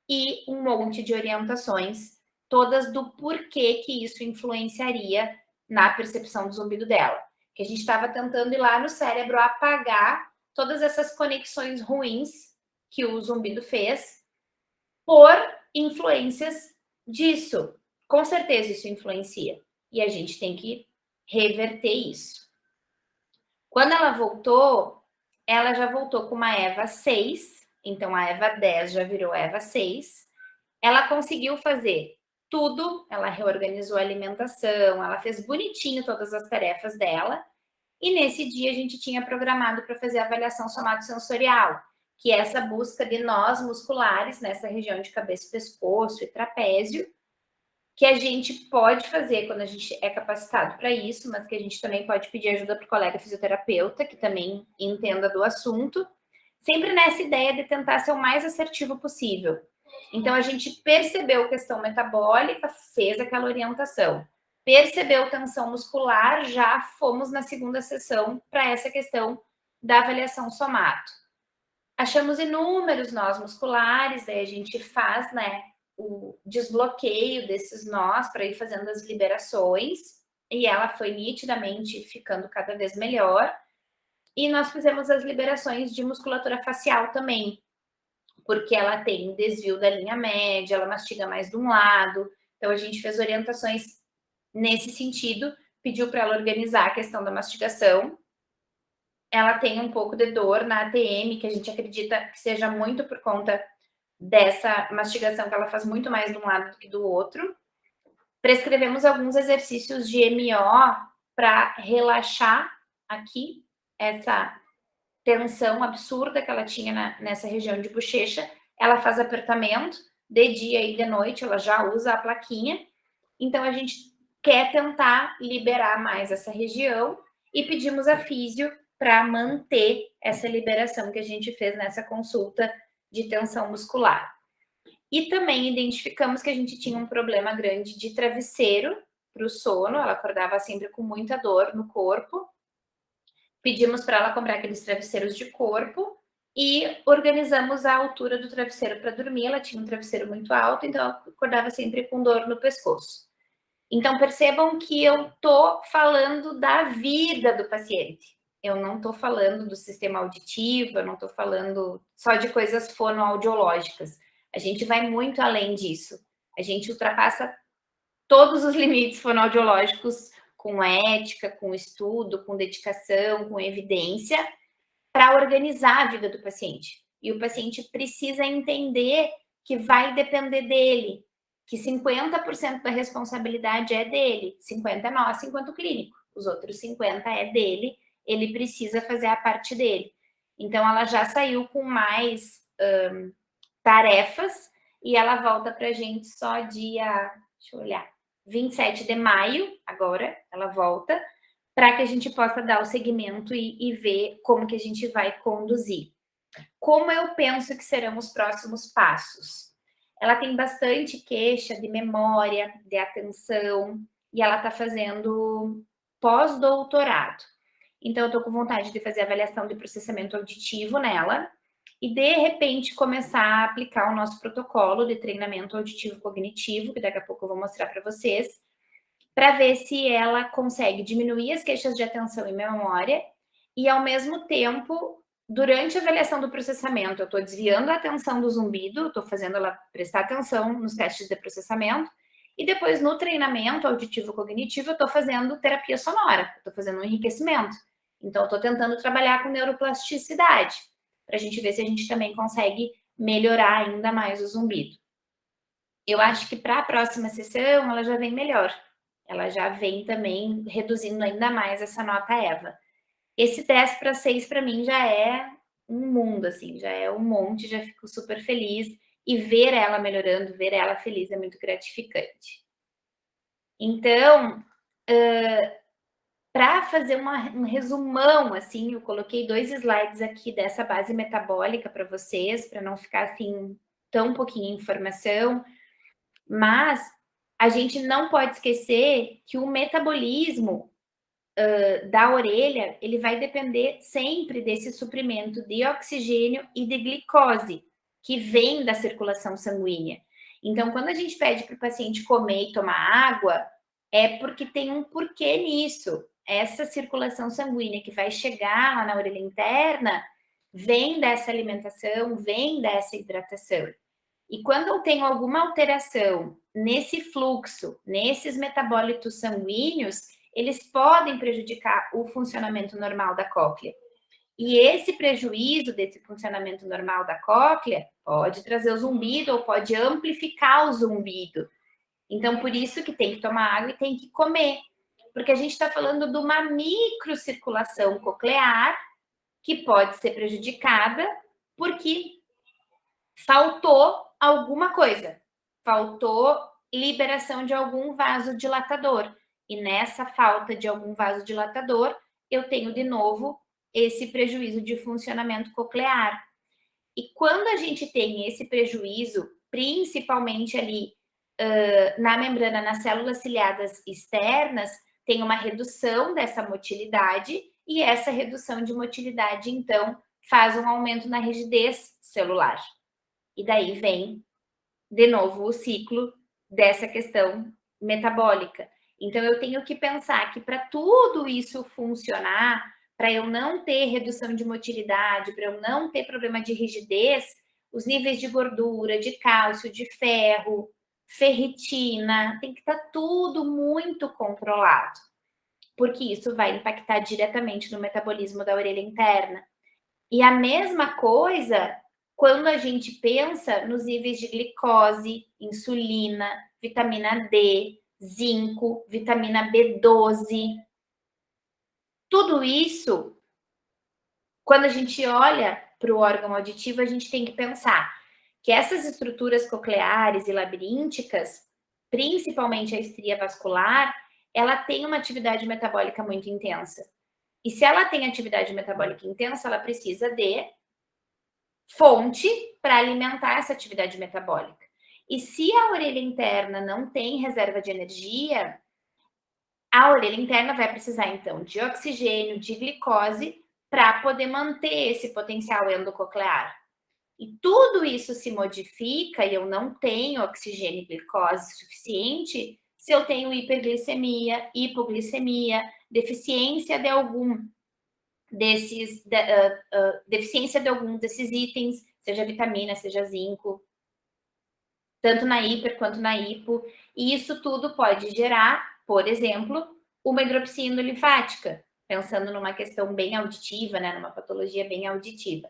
e um monte de orientações, todas do porquê que isso influenciaria na percepção do zumbido dela. Que a gente estava tentando ir lá no cérebro apagar todas essas conexões ruins que o zumbido fez por influências disso. Com certeza isso influencia. E a gente tem que reverter isso. Quando ela já voltou com uma Eva 6, então a Eva 10 já virou Eva 6. Ela conseguiu fazer tudo, ela reorganizou a alimentação, ela fez bonitinho todas as tarefas dela. E nesse dia a gente tinha programado para fazer a avaliação somatosensorial, que é essa busca de nós musculares nessa região de cabeça, pescoço e trapézio, que a gente pode fazer quando a gente é capacitado para isso, mas que a gente também pode pedir ajuda para o colega fisioterapeuta, que também entenda do assunto, sempre nessa ideia de tentar ser o mais assertivo possível. Então, a gente percebeu questão metabólica, fez aquela orientação. Percebeu tensão muscular, já fomos na segunda sessão para essa questão da avaliação somato. Achamos inúmeros nós musculares, daí a gente faz, o desbloqueio desses nós para ir fazendo as liberações, e ela foi nitidamente ficando cada vez melhor. E nós fizemos as liberações de musculatura facial também, porque ela tem desvio da linha média, ela mastiga mais de um lado, então a gente fez orientações nesse sentido pediu para ela organizar a questão da mastigação. Ela tem um pouco de dor na ATM, que a gente acredita que seja muito por conta dessa mastigação, que ela faz muito mais de um lado do que do outro. Prescrevemos alguns exercícios de MO para relaxar aqui essa tensão absurda que ela tinha nessa região de bochecha. Ela faz apertamento de dia e de noite, ela já usa a plaquinha. Então, a gente quer tentar liberar mais essa região e pedimos a físio para manter essa liberação que a gente fez nessa consulta de tensão muscular. E também identificamos que a gente tinha um problema grande de travesseiro para o sono, ela acordava sempre com muita dor no corpo. Pedimos para ela comprar aqueles travesseiros de corpo e organizamos a altura do travesseiro para dormir. Ela tinha um travesseiro muito alto, então ela acordava sempre com dor no pescoço. Então, percebam que eu estou falando da vida do paciente. Eu não estou falando do sistema auditivo, eu não estou falando só de coisas fonoaudiológicas. A gente vai muito além disso. A gente ultrapassa todos os limites fonoaudiológicos com ética, com estudo, com dedicação, com evidência, para organizar a vida do paciente. E o paciente precisa entender que vai depender dele, que 50% da responsabilidade é dele, 50% é nossa enquanto clínico, os outros 50% é dele, ele precisa fazer a parte dele. Então, ela já saiu com mais tarefas e ela volta para a gente só dia, deixa eu olhar, 27 de maio, agora ela volta, para que a gente possa dar o seguimento e ver como que a gente vai conduzir. Como eu penso que serão os próximos passos? Ela tem bastante queixa de memória, de atenção, e ela está fazendo pós-doutorado. Então, eu estou com vontade de fazer avaliação de processamento auditivo nela e, de repente, começar a aplicar o nosso protocolo de treinamento auditivo cognitivo, que daqui a pouco eu vou mostrar para vocês, para ver se ela consegue diminuir as queixas de atenção e memória e, ao mesmo tempo, durante a avaliação do processamento, eu estou desviando a atenção do zumbido, estou fazendo ela prestar atenção nos testes de processamento, e depois no treinamento auditivo-cognitivo, eu estou fazendo terapia sonora, estou fazendo um enriquecimento. Então, eu estou tentando trabalhar com neuroplasticidade, para a gente ver se a gente também consegue melhorar ainda mais o zumbido. Eu acho que para a próxima sessão, ela já vem melhor. Ela já vem também reduzindo ainda mais essa nota EVA. Esse 10/6 para mim já é um mundo, assim, já é um monte, já fico super feliz. E ver ela melhorando, ver ela feliz é muito gratificante. Então, para fazer um resumão, assim, eu coloquei 2 slides aqui dessa base metabólica para vocês, para não ficar, assim, tão pouquinha informação. Mas a gente não pode esquecer que o metabolismo da orelha, ele vai depender sempre desse suprimento de oxigênio e de glicose, que vem da circulação sanguínea. Então, quando a gente pede para o paciente comer e tomar água, é porque tem um porquê nisso. Essa circulação sanguínea que vai chegar lá na orelha interna vem dessa alimentação, vem dessa hidratação. E quando eu tenho alguma alteração nesse fluxo, nesses metabólitos sanguíneos, eles podem prejudicar o funcionamento normal da cóclea. E esse prejuízo desse funcionamento normal da cóclea pode trazer o zumbido ou pode amplificar o zumbido. Então, por isso que tem que tomar água e tem que comer. Porque a gente está falando de uma microcirculação coclear que pode ser prejudicada porque faltou alguma coisa, faltou liberação de algum vasodilatador. E nessa falta de algum vasodilatador, eu tenho de novo esse prejuízo de funcionamento coclear. E quando a gente tem esse prejuízo, principalmente ali na membrana, nas células ciliadas externas, tem uma redução dessa motilidade, e essa redução de motilidade, então, faz um aumento na rigidez celular. E daí vem, de novo, o ciclo dessa questão metabólica. Então, eu tenho que pensar que para tudo isso funcionar, para eu não ter redução de motilidade, para eu não ter problema de rigidez, os níveis de gordura, de cálcio, de ferro, ferritina, tem que estar tudo muito controlado. porque isso vai impactar diretamente no metabolismo da orelha interna. E a mesma coisa quando a gente pensa nos níveis de glicose, insulina, vitamina D, zinco, vitamina B12. Tudo isso, quando a gente olha para o órgão auditivo, a gente tem que pensar que essas estruturas cocleares e labirínticas, principalmente a estria vascular, ela tem uma atividade metabólica muito intensa. E se ela tem atividade metabólica intensa, ela precisa de fonte para alimentar essa atividade metabólica. E se a orelha interna não tem reserva de energia, a orelha interna vai precisar, então, de oxigênio, de glicose, para poder manter esse potencial endococlear. E tudo isso se modifica e eu não tenho oxigênio e glicose suficiente se eu tenho hiperglicemia, hipoglicemia, deficiência de algum deficiência de algum desses itens, seja vitamina, seja zinco, tanto na hiper quanto na hipo. E isso tudo pode gerar, por exemplo, uma hidropsia endolinfática, pensando numa questão bem auditiva, né, numa patologia bem auditiva.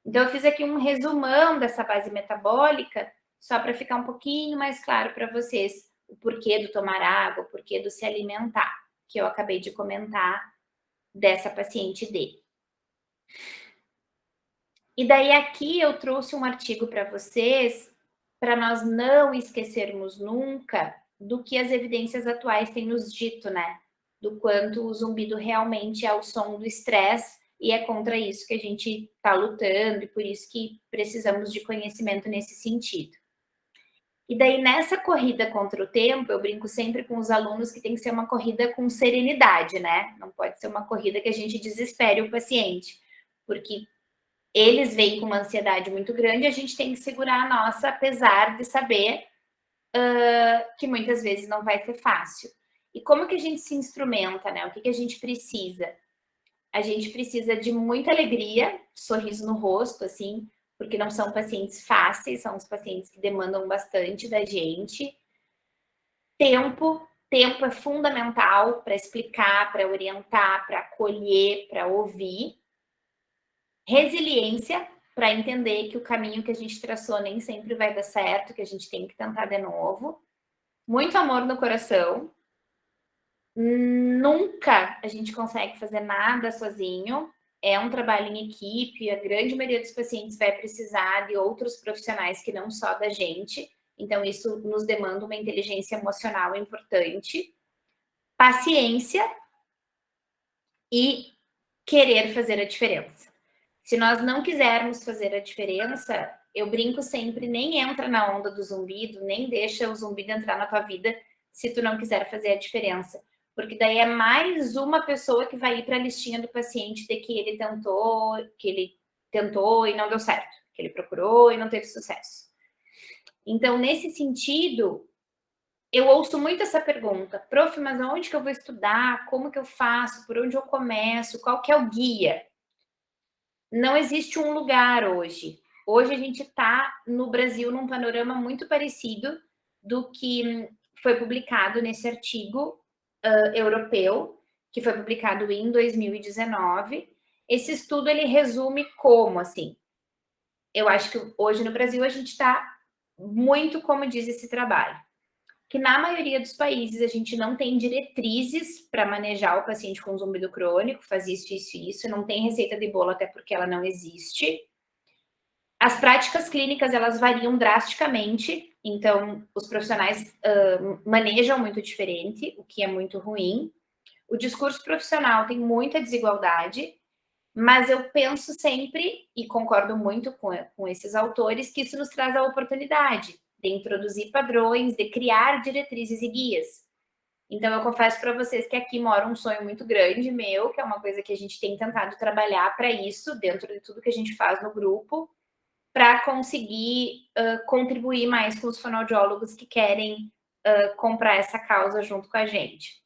Então, eu fiz aqui um resumão dessa base metabólica, só para ficar um pouquinho mais claro para vocês o porquê do tomar água, o porquê do se alimentar, que eu acabei de comentar dessa paciente D. E daí aqui eu trouxe um artigo para vocês, para nós não esquecermos nunca do que as evidências atuais têm nos dito, né? Do quanto o zumbido realmente é o som do estresse e é contra isso que a gente está lutando e por isso que precisamos de conhecimento nesse sentido. E daí, nessa corrida contra o tempo, eu brinco sempre com os alunos que tem que ser uma corrida com serenidade, né? Não pode ser uma corrida que a gente desespere o paciente, porque eles vêm com uma ansiedade muito grande, a gente tem que segurar a nossa, apesar de saber que muitas vezes não vai ser fácil. E como que a gente se instrumenta, né? O que a gente precisa? A gente precisa de muita alegria, sorriso no rosto, assim, porque não são pacientes fáceis, são os pacientes que demandam bastante da gente. Tempo é fundamental para explicar, para orientar, para acolher, para ouvir. Resiliência, para entender que o caminho que a gente traçou nem sempre vai dar certo, que a gente tem que tentar de novo. Muito amor no coração. Nunca a gente consegue fazer nada sozinho. É um trabalho em equipe. A grande maioria dos pacientes vai precisar de outros profissionais que não só da gente. Então, isso nos demanda uma inteligência emocional importante. Paciência e querer fazer a diferença. Se nós não quisermos fazer a diferença, eu brinco sempre, nem entra na onda do zumbido, nem deixa o zumbido entrar na tua vida se tu não quiser fazer a diferença. Porque daí é mais uma pessoa que vai ir para a listinha do paciente de que ele tentou e não deu certo, que ele procurou e não teve sucesso. Então, nesse sentido, eu ouço muito essa pergunta, prof, mas aonde que eu vou estudar? Como que eu faço? Por onde eu começo? Qual que é o guia? Não existe um lugar hoje. Hoje a gente está no Brasil num panorama muito parecido do que foi publicado nesse artigo europeu, que foi publicado em 2019. Esse estudo ele resume como, assim, eu acho que hoje no Brasil a gente está muito como diz esse trabalho, que na maioria dos países a gente não tem diretrizes para manejar o paciente com zumbido crônico, faz isso, não tem receita de bolo até porque ela não existe. As práticas clínicas, elas variam drasticamente, então os profissionais manejam muito diferente, o que é muito ruim. O discurso profissional tem muita desigualdade, mas eu penso sempre, e concordo muito com esses autores, que isso nos traz a oportunidade de introduzir padrões, de criar diretrizes e guias. Então, eu confesso para vocês que aqui mora um sonho muito grande meu, que é uma coisa que a gente tem tentado trabalhar para isso, dentro de tudo que a gente faz no grupo, para conseguir contribuir mais com os fonoaudiólogos que querem comprar essa causa junto com a gente.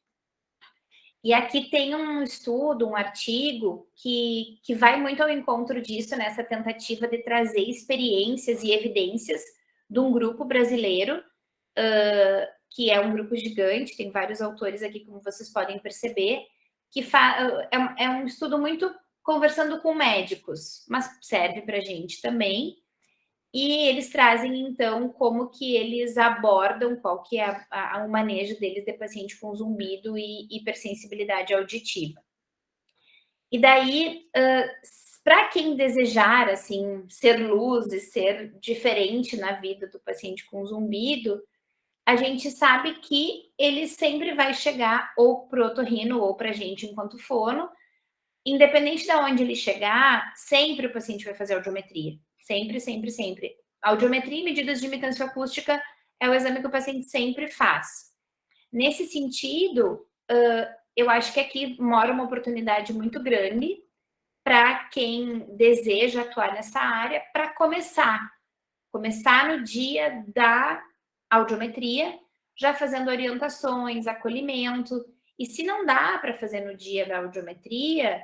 E aqui tem um estudo, um artigo, que vai muito ao encontro disso, nessa tentativa de trazer experiências e evidências de um grupo brasileiro que é um grupo gigante, tem vários autores aqui, como vocês podem perceber, que é um estudo muito conversando com médicos, mas serve para a gente também. E eles trazem, então, como que eles abordam, qual que é o manejo deles de paciente com zumbido e hipersensibilidade auditiva. E daí, para quem desejar, assim, ser luz e ser diferente na vida do paciente com zumbido, a gente sabe que ele sempre vai chegar ou para o otorrino ou para a gente enquanto fono, independente de onde ele chegar, sempre o paciente vai fazer audiometria. Sempre, sempre, sempre. Audiometria e medidas de imitância acústica é o exame que o paciente sempre faz. Nesse sentido, eu acho que aqui mora uma oportunidade muito grande para quem deseja atuar nessa área para começar no dia da audiometria, já fazendo orientações, acolhimento. E se não dá para fazer no dia da audiometria,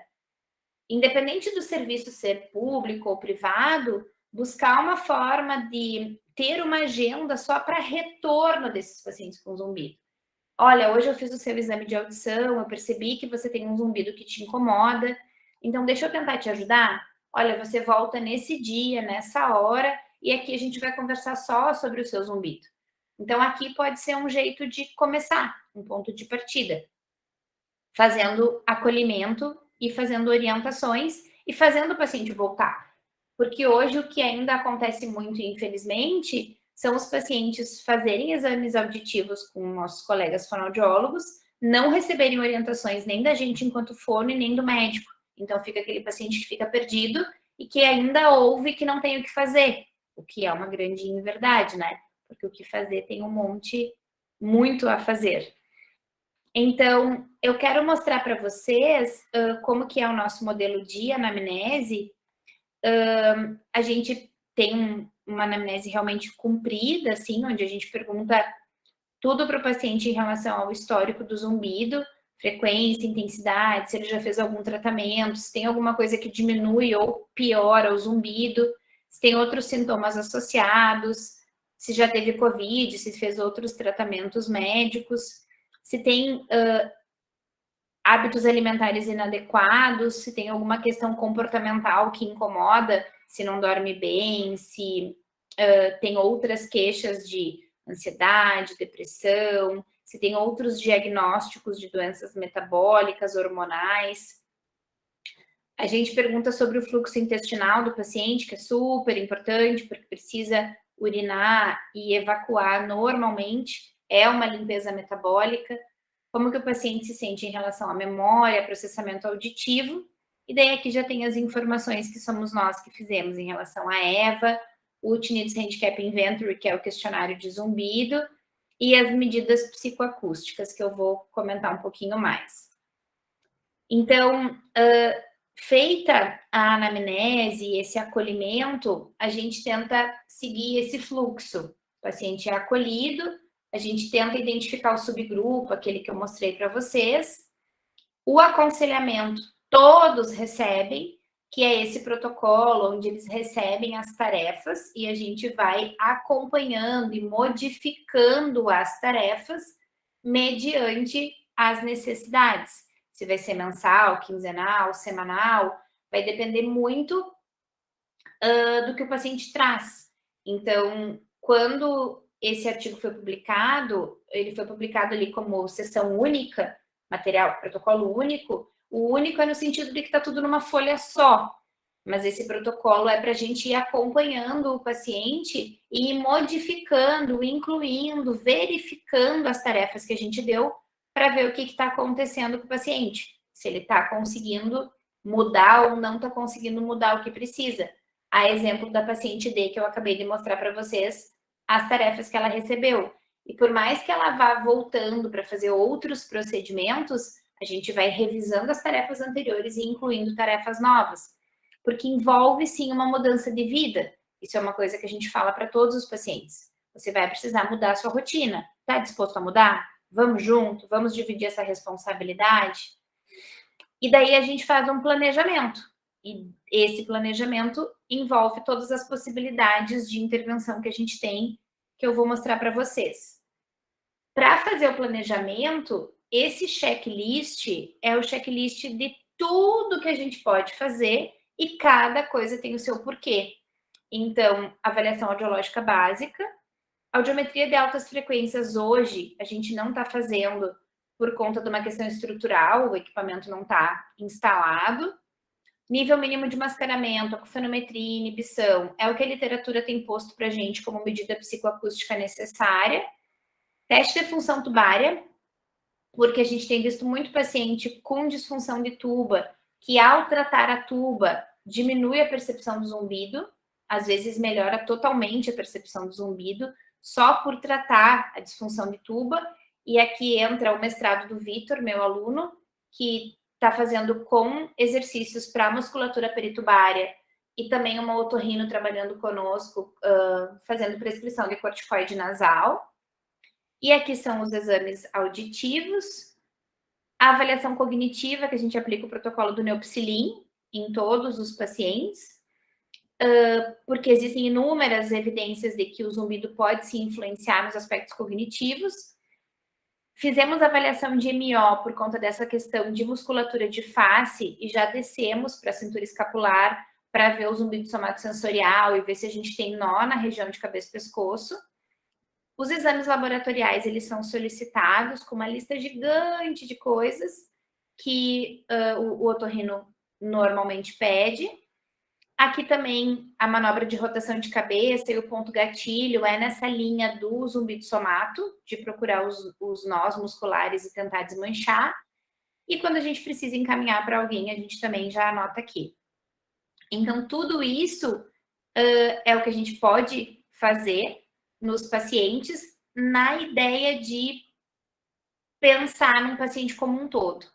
independente do serviço ser público ou privado, buscar uma forma de ter uma agenda só para retorno desses pacientes com zumbido. Olha, hoje eu fiz o seu exame de audição, eu percebi que você tem um zumbido que te incomoda, então deixa eu tentar te ajudar. Olha, você volta nesse dia, nessa hora, e aqui a gente vai conversar só sobre o seu zumbido. Então, aqui pode ser um jeito de começar, um ponto de partida, fazendo acolhimento e fazendo orientações e fazendo o paciente voltar. Porque hoje o que ainda acontece muito, infelizmente, são os pacientes fazerem exames auditivos com nossos colegas fonoaudiólogos, não receberem orientações nem da gente enquanto fono e nem do médico. Então fica aquele paciente que fica perdido e que ainda ouve que não tem o que fazer, o que é uma grande inverdade, né? Porque o que fazer tem um monte, muito a fazer. Então, eu quero mostrar para vocês como que é o nosso modelo de anamnese. A gente tem uma anamnese realmente comprida, assim, onde a gente pergunta tudo para o paciente em relação ao histórico do zumbido, frequência, intensidade, se ele já fez algum tratamento, se tem alguma coisa que diminui ou piora o zumbido, se tem outros sintomas associados, se já teve Covid, se fez outros tratamentos médicos, se tem hábitos alimentares inadequados, se tem alguma questão comportamental que incomoda, se não dorme bem, se tem outras queixas de ansiedade, depressão, se tem outros diagnósticos de doenças metabólicas, hormonais. A gente pergunta sobre o fluxo intestinal do paciente, que é super importante, porque precisa urinar e evacuar normalmente, é uma limpeza metabólica. Como que o paciente se sente em relação à memória, processamento auditivo, e daí aqui já tem as informações que somos nós que fizemos em relação à EVA, o Tinnitus Handicap Inventory, que é o questionário de zumbido, e as medidas psicoacústicas, que eu vou comentar um pouquinho mais. Então, feita a anamnese, esse acolhimento, a gente tenta seguir esse fluxo. O paciente é acolhido, a gente tenta identificar o subgrupo, aquele que eu mostrei para vocês. O aconselhamento todos recebem, que é esse protocolo onde eles recebem as tarefas e a gente vai acompanhando e modificando as tarefas mediante as necessidades. Se vai ser mensal, quinzenal, semanal, vai depender muito do que o paciente traz. Então, quando esse artigo foi publicado, ele foi publicado ali como sessão única, material, protocolo único. O único é no sentido de que está tudo numa folha só, mas esse protocolo é para a gente ir acompanhando o paciente e ir modificando, incluindo, verificando as tarefas que a gente deu para ver o que está acontecendo com o paciente. Se ele está conseguindo mudar ou não está conseguindo mudar o que precisa. A exemplo da paciente D, que eu acabei de mostrar para vocês, as tarefas que ela recebeu. E por mais que ela vá voltando para fazer outros procedimentos, a gente vai revisando as tarefas anteriores e incluindo tarefas novas. Porque envolve, sim, uma mudança de vida. Isso é uma coisa que a gente fala para todos os pacientes. Você vai precisar mudar a sua rotina. Está disposto a mudar? Vamos junto? Vamos dividir essa responsabilidade? E daí a gente faz um planejamento. E esse planejamento envolve todas as possibilidades de intervenção que a gente tem, que eu vou mostrar para vocês. Para fazer o planejamento, esse checklist é o checklist de tudo que a gente pode fazer e cada coisa tem o seu porquê. Então, avaliação audiológica básica, audiometria de altas frequências hoje a gente não está fazendo por conta de uma questão estrutural, o equipamento não está instalado. Nível mínimo de mascaramento, acufenometria e inibição é o que a literatura tem posto para a gente como medida psicoacústica necessária. Teste de função tubária, porque a gente tem visto muito paciente com disfunção de tuba, que ao tratar a tuba diminui a percepção do zumbido, às vezes melhora totalmente a percepção do zumbido, só por tratar a disfunção de tuba. E aqui entra o mestrado do Vitor, meu aluno, que está fazendo com exercícios para a musculatura peritubária e também uma otorrino trabalhando conosco, fazendo prescrição de corticoide nasal. E aqui são os exames auditivos, a avaliação cognitiva, que a gente aplica o protocolo do Neopsilin em todos os pacientes, porque existem inúmeras evidências de que o zumbido pode se influenciar nos aspectos cognitivos. Fizemos avaliação de MO por conta dessa questão de musculatura de face e já descemos para a cintura escapular para ver o zumbido somatosensorial e ver se a gente tem nó na região de cabeça e pescoço. Os exames laboratoriais, eles são solicitados com uma lista gigante de coisas que o otorrino normalmente pede. Aqui também a manobra de rotação de cabeça e o ponto gatilho é nessa linha do zumbido somato, de procurar os nós musculares e tentar desmanchar. E quando a gente precisa encaminhar para alguém, a gente também já anota aqui. Então, tudo isso é o que a gente pode fazer nos pacientes na ideia de pensar num paciente como um todo.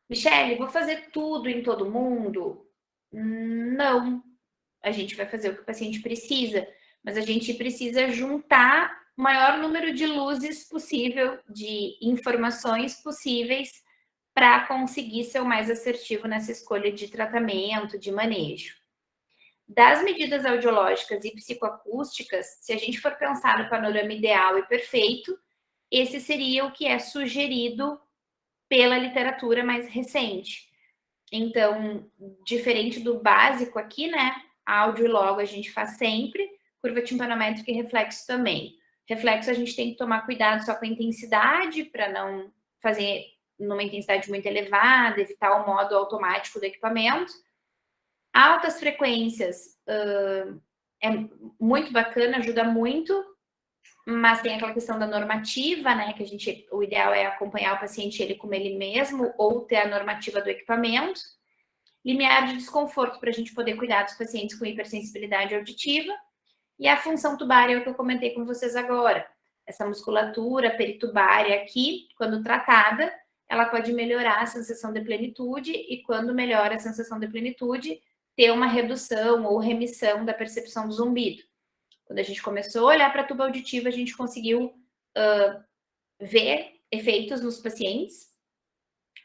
Michele, vou fazer tudo em todo mundo? Não. A gente vai fazer o que o paciente precisa, mas a gente precisa juntar o maior número de luzes possível, de informações possíveis, para conseguir ser o mais assertivo nessa escolha de tratamento, de manejo. Das medidas audiológicas e psicoacústicas, se a gente for pensar no panorama ideal e perfeito, esse seria o que é sugerido pela literatura mais recente. Então, diferente do básico aqui, né? Áudio e logo a gente faz sempre, curva timpanométrica e reflexo também. Reflexo a gente tem que tomar cuidado só com a intensidade, para não fazer numa intensidade muito elevada, evitar o modo automático do equipamento. Altas frequências é muito bacana, ajuda muito, mas tem aquela questão da normativa, né? Que o ideal é acompanhar o paciente ele como ele mesmo, ou ter a normativa do equipamento. Limiar de desconforto para a gente poder cuidar dos pacientes com hipersensibilidade auditiva. E a função tubária é o que eu comentei com vocês agora. Essa musculatura peritubária aqui, quando tratada, ela pode melhorar a sensação de plenitude e quando melhora a sensação de plenitude, ter uma redução ou remissão da percepção do zumbido. Quando a gente começou a olhar para a tuba auditiva, a gente conseguiu ver efeitos nos pacientes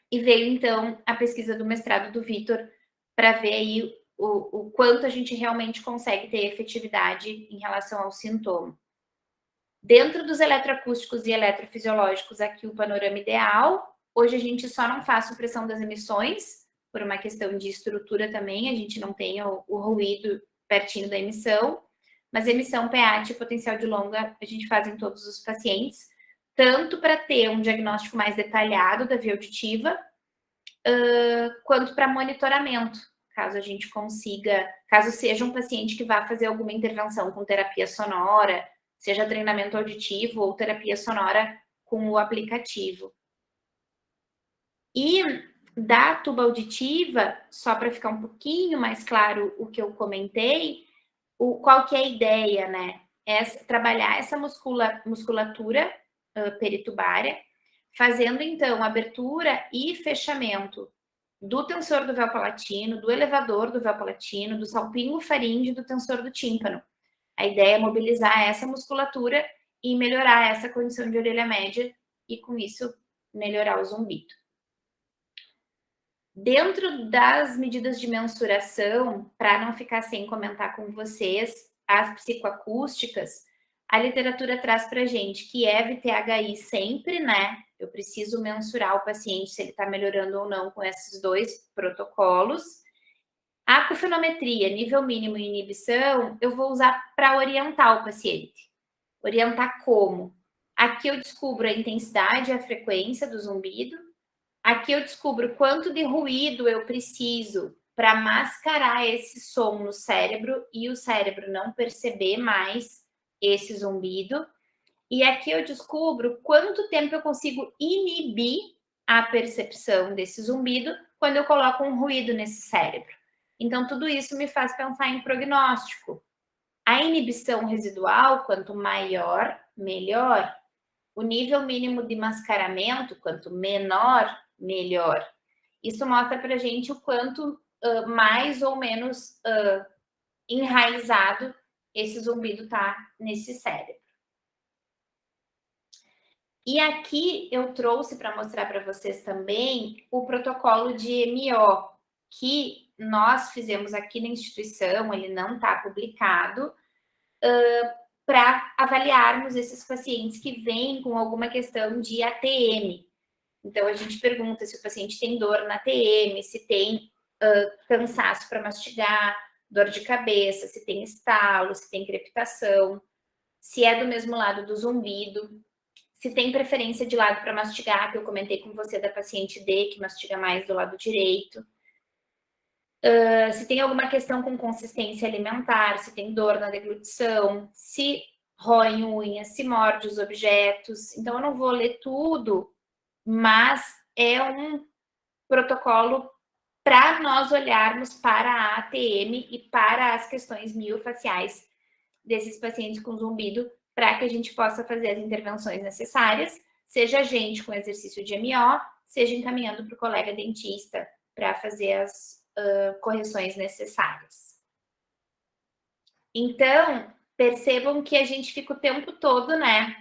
e veio, então, a pesquisa do mestrado do Vitor para ver aí o quanto a gente realmente consegue ter efetividade em relação ao sintoma. Dentro dos eletroacústicos e eletrofisiológicos, aqui o panorama ideal. Hoje a gente só não faz supressão das emissões, por uma questão de estrutura também, a gente não tem o ruído pertinho da emissão, mas emissão PAT, potencial de longa, a gente faz em todos os pacientes, tanto para ter um diagnóstico mais detalhado da via auditiva, quanto para monitoramento, caso a gente consiga, caso seja um paciente que vá fazer alguma intervenção com terapia sonora, seja treinamento auditivo ou terapia sonora com o aplicativo. E da tuba auditiva, só para ficar um pouquinho mais claro o que eu comentei, qual que é a ideia, né? É trabalhar essa musculatura peritubária, fazendo, então, abertura e fechamento do tensor do véu palatino, do elevador do véu palatino, do salpingo faríngeo e do tensor do tímpano. A ideia é mobilizar essa musculatura e melhorar essa condição de orelha média e, com isso, melhorar o zumbido. Dentro das medidas de mensuração, para não ficar sem comentar com vocês, as psicoacústicas, A literatura traz para a gente que é VTHI sempre, né? Eu preciso mensurar o paciente se ele está melhorando ou não com esses dois protocolos. A acufonometria, nível mínimo e inibição, eu vou usar para orientar o paciente. Orientar como? Aqui eu descubro a intensidade e a frequência do zumbido. Aqui eu descubro quanto de ruído eu preciso para mascarar esse som no cérebro e o cérebro não perceber mais esse zumbido. E aqui eu descubro quanto tempo eu consigo inibir a percepção desse zumbido quando eu coloco um ruído nesse cérebro. Então, tudo isso me faz pensar em prognóstico. A inibição residual, quanto maior, melhor. O nível mínimo de mascaramento, quanto menor, melhor. Isso mostra para a gente o quanto mais ou menos enraizado esse zumbido está nesse cérebro. E aqui eu trouxe para mostrar para vocês também o protocolo de MO, que nós fizemos aqui na instituição, ele não está publicado, para avaliarmos esses pacientes que vêm com alguma questão de ATM. Então, a gente pergunta se o paciente tem dor na ATM, se tem cansaço para mastigar, dor de cabeça, se tem estalo, se tem crepitação, se é do mesmo lado do zumbido, se tem preferência de lado para mastigar, que eu comentei com você da paciente D, que mastiga mais do lado direito. Se tem alguma questão com consistência alimentar, se tem dor na deglutição, se rói unha, se morde os objetos. Então, eu não vou ler tudo, mas é um protocolo para nós olharmos para a ATM e para as questões miofaciais desses pacientes com zumbido, para que a gente possa fazer as intervenções necessárias, seja a gente com exercício de MO, seja encaminhando para o colega dentista para fazer as correções necessárias. Então, percebam que a gente fica o tempo todo, né,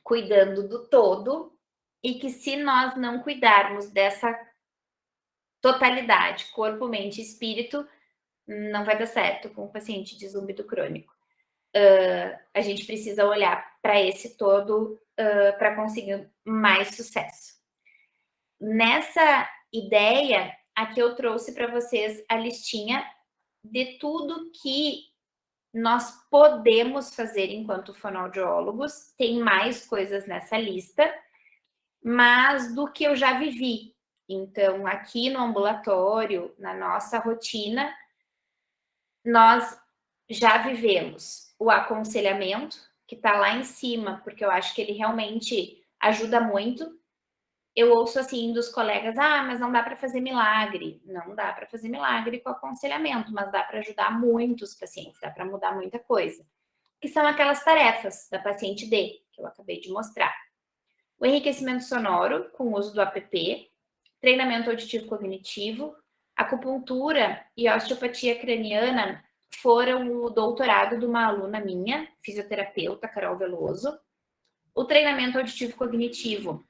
cuidando do todo, e que se nós não cuidarmos dessa totalidade, corpo, mente e espírito, não vai dar certo com o paciente de zumbido crônico. A gente precisa olhar para esse todo para conseguir mais sucesso. Nessa ideia, aqui eu trouxe para vocês a listinha de tudo que nós podemos fazer enquanto fonoaudiólogos. Tem mais coisas nessa lista, mas do que eu já vivi. Então, aqui no ambulatório, na nossa rotina, nós já vivemos o aconselhamento, que está lá em cima, porque eu acho que ele realmente ajuda muito. Eu ouço assim dos colegas, mas não dá para fazer milagre. Não dá para fazer milagre com aconselhamento, mas dá para ajudar muitos pacientes, dá para mudar muita coisa. Que são aquelas tarefas da paciente D, que eu acabei de mostrar. O enriquecimento sonoro, com o uso do APP, treinamento auditivo cognitivo, acupuntura e osteopatia craniana foram o doutorado de uma aluna minha, fisioterapeuta, Carol Veloso. O treinamento auditivo cognitivo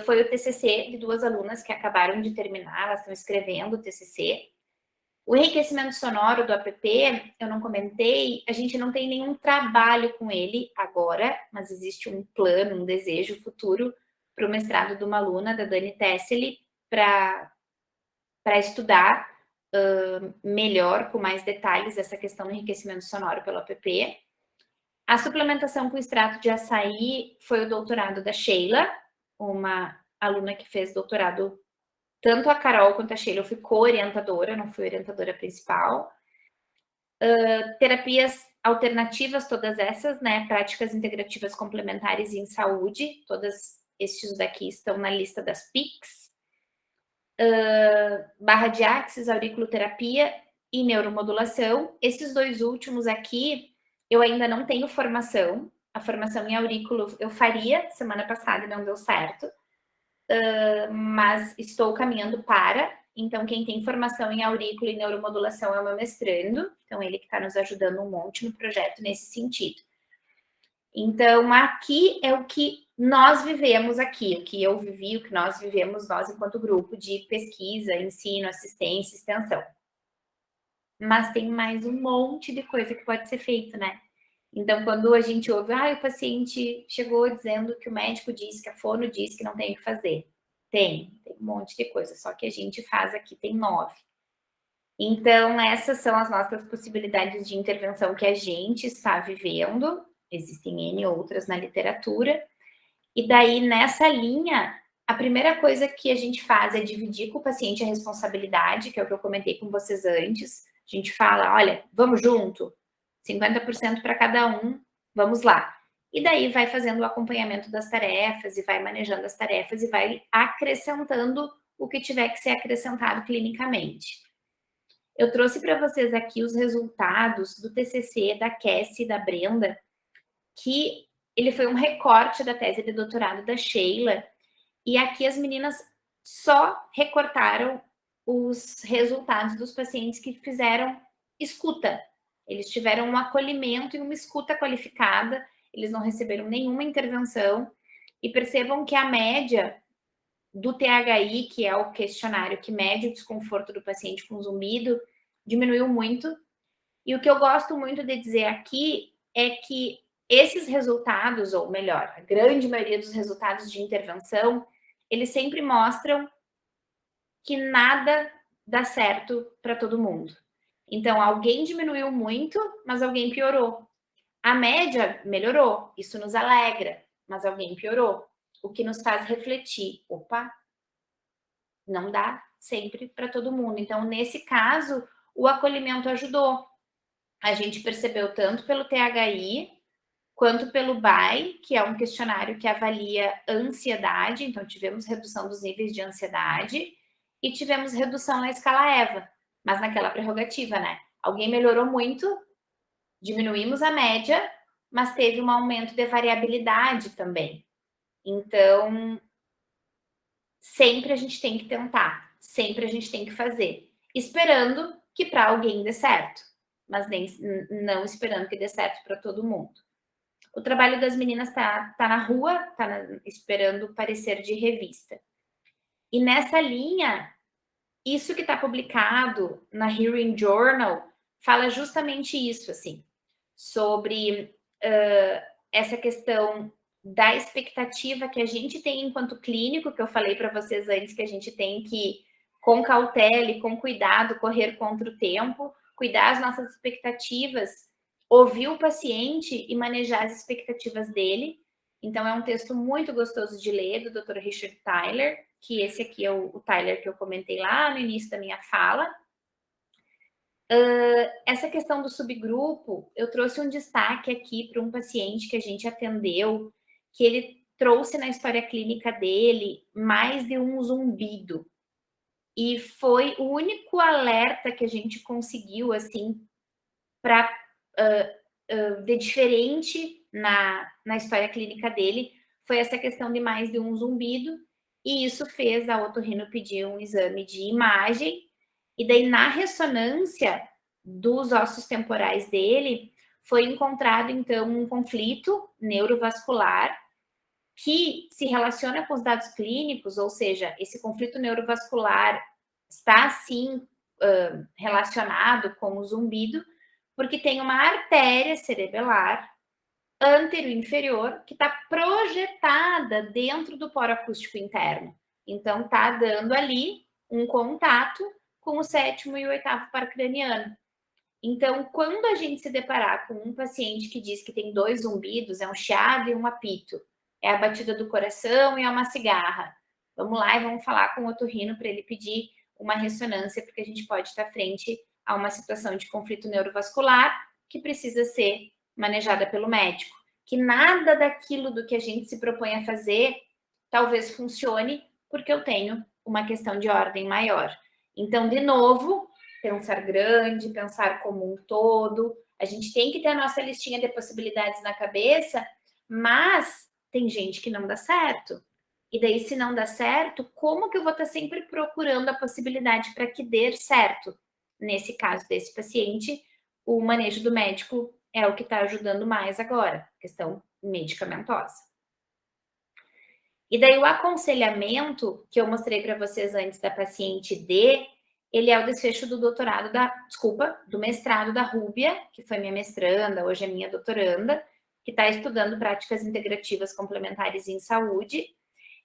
foi o TCC de duas alunas que acabaram de terminar, elas estão escrevendo o TCC. O enriquecimento sonoro do APP, eu não comentei, a gente não tem nenhum trabalho com ele agora, mas existe um plano, um desejo futuro para o mestrado de uma aluna, da Dani Tesseli, para estudar melhor, com mais detalhes, essa questão do enriquecimento sonoro pelo APP. A suplementação com extrato de açaí foi o doutorado da Sheila, uma aluna que fez doutorado, tanto a Carol quanto a Sheila, eu fui co-orientadora, não fui orientadora principal. Terapias alternativas, todas essas, né? Práticas integrativas complementares em saúde, todas estes daqui estão na lista das PICs. Barra de axis, auriculoterapia e neuromodulação. Esses dois últimos aqui, eu ainda não tenho formação. A formação em aurículo eu faria semana passada e não deu certo. Mas estou caminhando para. Então, quem tem formação em aurículo e neuromodulação é o meu mestrando. Então, ele que está nos ajudando um monte no projeto nesse sentido. Então, aqui é o que nós vivemos aqui, o que eu vivi, o que nós vivemos, nós enquanto grupo de pesquisa, ensino, assistência, extensão. Mas tem mais um monte de coisa que pode ser feito, né? Então, quando a gente ouve, o paciente chegou dizendo que o médico disse, que a fono disse que não tem o que fazer. Tem um monte de coisa, só que a gente faz aqui, tem 9. Então, essas são as nossas possibilidades de intervenção que a gente está vivendo. Existem N outras na literatura. E daí, nessa linha, a primeira coisa que a gente faz é dividir com o paciente a responsabilidade, que é o que eu comentei com vocês antes. A gente fala, olha, vamos junto, 50% para cada um, vamos lá. E daí vai fazendo o acompanhamento das tarefas, e vai manejando as tarefas, e vai acrescentando o que tiver que ser acrescentado clinicamente. Eu trouxe para vocês aqui os resultados do TCC da Cassie e da Brenda, que ele foi um recorte da tese de doutorado da Sheila, e aqui as meninas só recortaram os resultados dos pacientes que fizeram escuta. Eles tiveram um acolhimento e uma escuta qualificada, eles não receberam nenhuma intervenção, e percebam que a média do THI, que é o questionário que mede o desconforto do paciente com zumbido, diminuiu muito. E o que eu gosto muito de dizer aqui é que esses resultados, ou melhor, a grande maioria dos resultados de intervenção, eles sempre mostram que nada dá certo para todo mundo. Então, alguém diminuiu muito, mas alguém piorou. A média melhorou, isso nos alegra, mas alguém piorou. O que nos faz refletir, opa, não dá sempre para todo mundo. Então, nesse caso, o acolhimento ajudou. A gente percebeu tanto pelo THI quanto pelo BAI, que é um questionário que avalia ansiedade, então tivemos redução dos níveis de ansiedade e tivemos redução na escala EVA, mas naquela prerrogativa, né? Alguém melhorou muito, diminuímos a média, mas teve um aumento de variabilidade também. Então, sempre a gente tem que tentar, sempre a gente tem que fazer, esperando que para alguém dê certo, mas nem, não esperando que dê certo para todo mundo. O trabalho das meninas tá na rua, esperando parecer de revista. E nessa linha, isso que está publicado na Hearing Journal fala justamente isso, assim, sobre essa questão da expectativa que a gente tem enquanto clínico, que eu falei para vocês antes, que a gente tem que, com cautela e com cuidado, correr contra o tempo, cuidar as nossas expectativas, ouvir o paciente e manejar as expectativas dele. Então, é um texto muito gostoso de ler, do Dr. Richard Tyler, que esse aqui é o Tyler que eu comentei lá no início da minha fala. Essa questão do subgrupo, eu trouxe um destaque aqui para um paciente que a gente atendeu, que ele trouxe na história clínica dele mais de um zumbido. E foi o único alerta que a gente conseguiu, assim, para de diferente na história clínica dele, foi essa questão de mais de um zumbido, e isso fez a otorrino pedir um exame de imagem, e daí na ressonância dos ossos temporais dele, foi encontrado então um conflito neurovascular que se relaciona com os dados clínicos, ou seja, esse conflito neurovascular está sim relacionado com o zumbido, porque tem uma artéria cerebelar antero-inferior que está projetada dentro do poro acústico interno. Então, está dando ali um contato com o sétimo e o oitavo par craniano. Então, quando a gente se deparar com um paciente que diz que tem 2 zumbidos, é um chiado e um apito, é a batida do coração e é uma cigarra, vamos lá e vamos falar com o otorrino para ele pedir uma ressonância, porque a gente pode estar frente a uma situação de conflito neurovascular que precisa ser manejada pelo médico. Que nada daquilo do que a gente se propõe a fazer talvez funcione, porque eu tenho uma questão de ordem maior. Então, de novo, pensar grande, pensar como um todo. A gente tem que ter a nossa listinha de possibilidades na cabeça, mas tem gente que não dá certo. E daí, se não dá certo, como que eu vou estar sempre procurando a possibilidade para que dê certo? Nesse caso desse paciente, o manejo do médico é o que está ajudando mais agora, questão medicamentosa. E daí o aconselhamento que eu mostrei para vocês antes da paciente D, ele é o desfecho do doutorado do mestrado da Rúbia, que foi minha mestranda, hoje é minha doutoranda, que está estudando práticas integrativas complementares em saúde.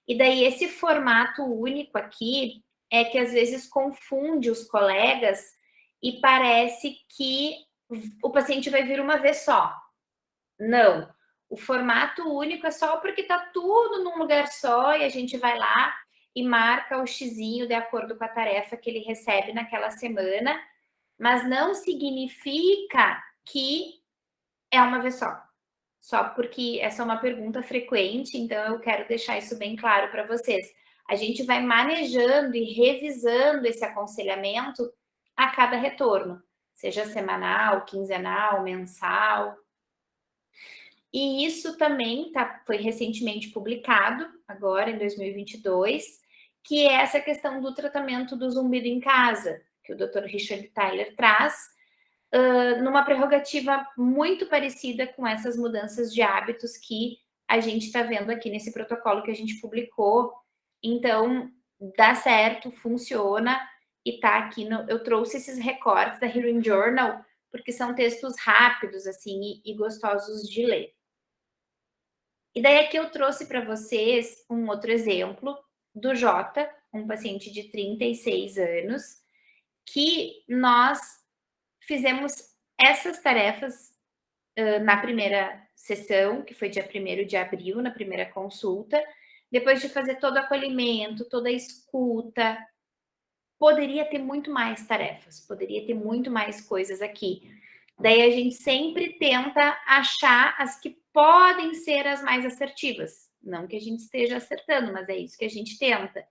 E daí esse formato único aqui é que às vezes confunde os colegas e parece que o paciente vai vir uma vez só. Não. O formato único é só porque está tudo num lugar só e a gente vai lá e marca o xizinho de acordo com a tarefa que ele recebe naquela semana, mas não significa que é uma vez só. Só porque essa é uma pergunta frequente, então eu quero deixar isso bem claro para vocês. A gente vai manejando e revisando esse aconselhamento a cada retorno, seja semanal, quinzenal, mensal. E isso também foi recentemente publicado, agora em 2022, que é essa questão do tratamento do zumbido em casa, que o Dr. Richard Thaler traz, numa prerrogativa muito parecida com essas mudanças de hábitos que a gente está vendo aqui nesse protocolo que a gente publicou. Então, dá certo, funciona, e está aqui, eu trouxe esses recortes da Hearing Journal, porque são textos rápidos, assim, e gostosos de ler. E daí aqui eu trouxe para vocês um outro exemplo do Jota, um paciente de 36 anos, que nós fizemos essas tarefas na primeira sessão, que foi dia 1º de abril, na primeira consulta, depois de fazer todo o acolhimento, toda a escuta. Poderia ter muito mais tarefas, poderia ter muito mais coisas aqui. Daí a gente sempre tenta achar as que podem ser as mais assertivas. Não que a gente esteja acertando, mas é isso que a gente tenta.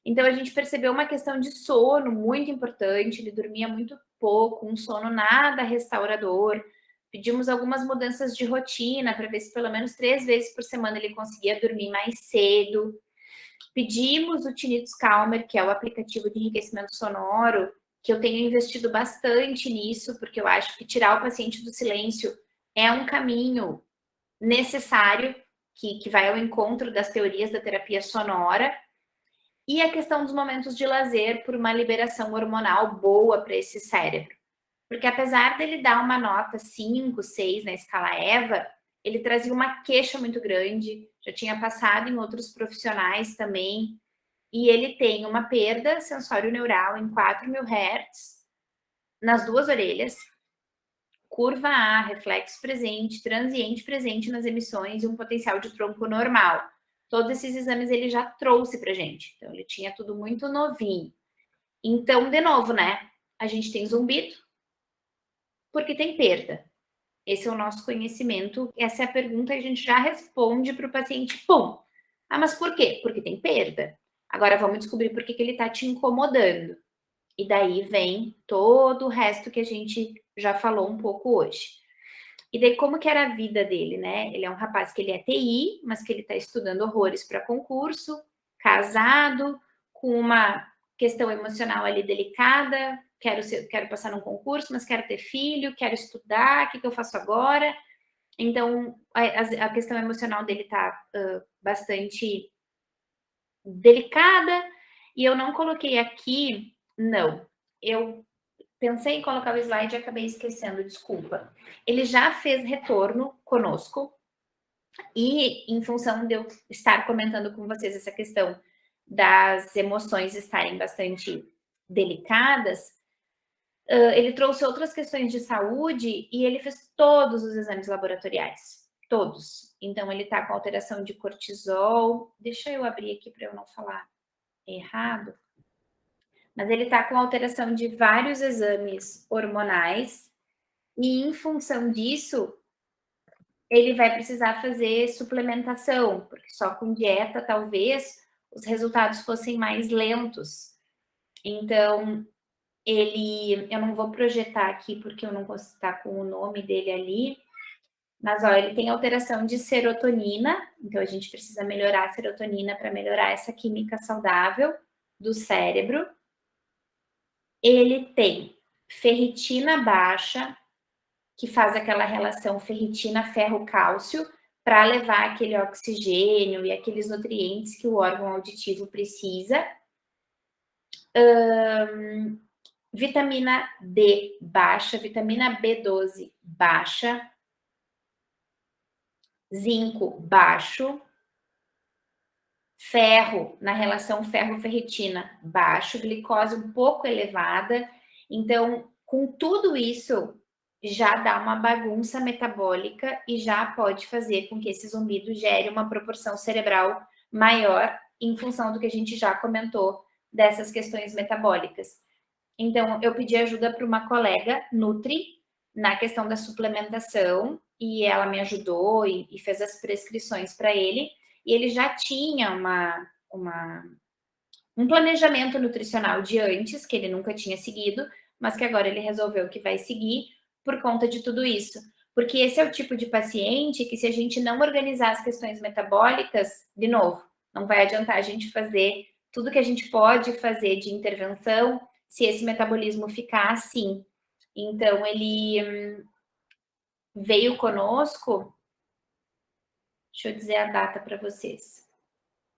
Então a gente percebeu uma questão de sono muito importante, ele dormia muito pouco, um sono nada restaurador. Pedimos algumas mudanças de rotina para ver se pelo menos 3 vezes por semana ele conseguia dormir mais cedo. Pedimos o Tinnitus Calmer, que é o aplicativo de enriquecimento sonoro, que eu tenho investido bastante nisso, porque eu acho que tirar o paciente do silêncio é um caminho necessário, que vai ao encontro das teorias da terapia sonora. E a questão dos momentos de lazer por uma liberação hormonal boa para esse cérebro. Porque apesar dele dar uma nota 5, 6 na escala EVA, ele trazia uma queixa muito grande, já tinha passado em outros profissionais também, e ele tem uma perda sensório-neural em 4.000 Hz nas 2 orelhas, curva A, reflexo presente, transiente presente nas emissões e um potencial de tronco normal. Todos esses exames ele já trouxe pra gente, então ele tinha tudo muito novinho. Então, de novo, né, a gente tem zumbido, porque tem perda. Esse é o nosso conhecimento, essa é a pergunta que a gente já responde para o paciente, pum! Ah, mas por quê? Porque tem perda. Agora vamos descobrir por que ele está te incomodando. E daí vem todo o resto que a gente já falou um pouco hoje. E daí como que era a vida dele, né? Ele é um rapaz que ele é TI, mas que ele está estudando horrores para concurso, casado, com uma questão emocional ali delicada, quero passar num concurso, mas quero ter filho, quero estudar, o que eu faço agora? Então, a questão emocional dele está bastante delicada, e eu não coloquei aqui, não, eu pensei em colocar o slide e acabei esquecendo, desculpa. Ele já fez retorno conosco, e em função de eu estar comentando com vocês essa questão das emoções estarem bastante delicadas, ele trouxe outras questões de saúde e ele fez todos os exames laboratoriais, todos. Então, ele está com alteração de cortisol. Deixa eu abrir aqui para eu não falar errado. Mas ele está com alteração de vários exames hormonais e, em função disso, ele vai precisar fazer suplementação, porque só com dieta, talvez, os resultados fossem mais lentos. Então, eu não vou projetar aqui porque eu não posso estar com o nome dele ali, mas ó, ele tem alteração de serotonina, então a gente precisa melhorar a serotonina para melhorar essa química saudável do cérebro. Ele tem ferritina baixa, que faz aquela relação ferritina-ferro-cálcio para levar aquele oxigênio e aqueles nutrientes que o órgão auditivo precisa. Vitamina D baixa, vitamina B12 baixa, zinco baixo, ferro, na relação ferro-ferritina baixo, glicose um pouco elevada. Então, com tudo isso, já dá uma bagunça metabólica e já pode fazer com que esse zumbido gere uma proporção cerebral maior em função do que a gente já comentou dessas questões metabólicas. Então, eu pedi ajuda para uma colega Nutri na questão da suplementação e ela me ajudou e fez as prescrições para ele. E ele já tinha um planejamento nutricional de antes, que ele nunca tinha seguido, mas que agora ele resolveu que vai seguir por conta de tudo isso. Porque esse é o tipo de paciente que, se a gente não organizar as questões metabólicas, de novo, não vai adiantar a gente fazer tudo que a gente pode fazer de intervenção se esse metabolismo ficar assim. Então, ele veio conosco, deixa eu dizer a data para vocês.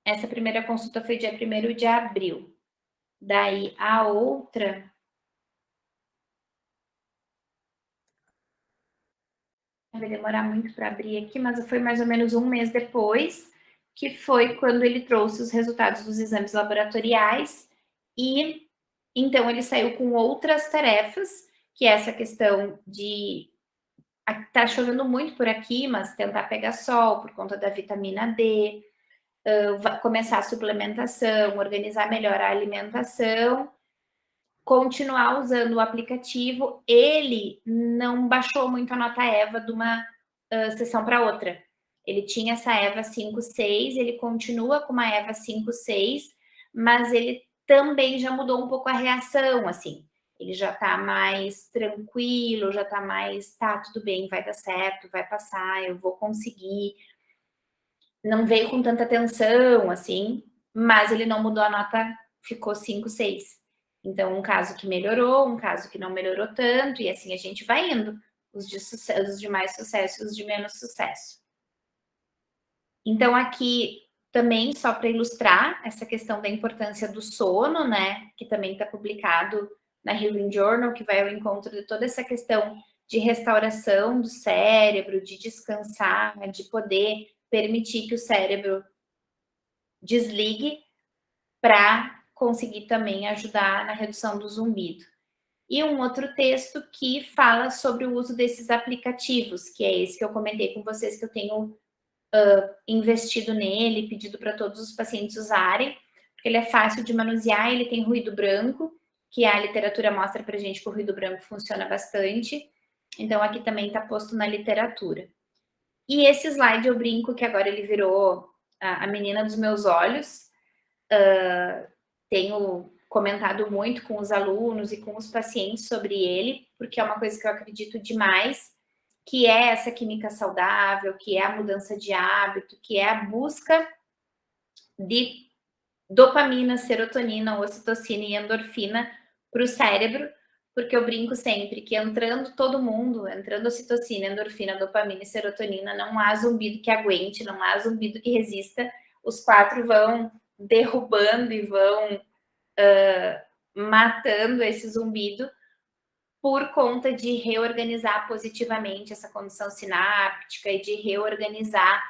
Essa primeira consulta foi dia 1º de abril. Daí a outra vai demorar muito para abrir aqui, mas foi mais ou menos um mês depois, que foi quando ele trouxe os resultados dos exames laboratoriais e então ele saiu com outras tarefas, que é essa questão de tá chovendo muito por aqui, mas tentar pegar sol por conta da vitamina D, começar a suplementação, organizar melhor a alimentação, continuar usando o aplicativo. Ele não baixou muito a nota EVA de uma sessão para outra. Ele tinha essa EVA 5,6, ele continua com uma EVA 5,6, mas ele também já mudou um pouco a reação, assim. Ele já tá mais tranquilo, já tá mais, tá, tudo bem, vai dar certo, vai passar, eu vou conseguir. Não veio com tanta atenção, assim, mas ele não mudou a nota, ficou 5, 6. Então, um caso que melhorou, um caso que não melhorou tanto, e assim a gente vai indo, os de mais sucesso e os de menos sucesso. Então, aqui também, só para ilustrar essa questão da importância do sono, né, que também está publicado na Healing Journal, que vai ao encontro de toda essa questão de restauração do cérebro, de descansar, de poder permitir que o cérebro desligue para conseguir também ajudar na redução do zumbido. E um outro texto que fala sobre o uso desses aplicativos, que é esse que eu comentei com vocês, que eu tenho investido nele, pedido para todos os pacientes usarem, porque ele é fácil de manusear, ele tem ruído branco, que a literatura mostra para a gente que o ruído branco funciona bastante. Então, aqui também está posto na literatura. E esse slide eu brinco que agora ele virou a menina dos meus olhos. Tenho comentado muito com os alunos e com os pacientes sobre ele, porque é uma coisa que eu acredito demais, que é essa química saudável, que é a mudança de hábito, que é a busca de dopamina, serotonina, ocitocina e endorfina para o cérebro, porque eu brinco sempre que entrando todo mundo, entrando ocitocina, endorfina, dopamina e serotonina, não há zumbido que aguente, não há zumbido que resista, os 4 vão derrubando e vão matando esse zumbido por conta de reorganizar positivamente essa condição sináptica e de reorganizar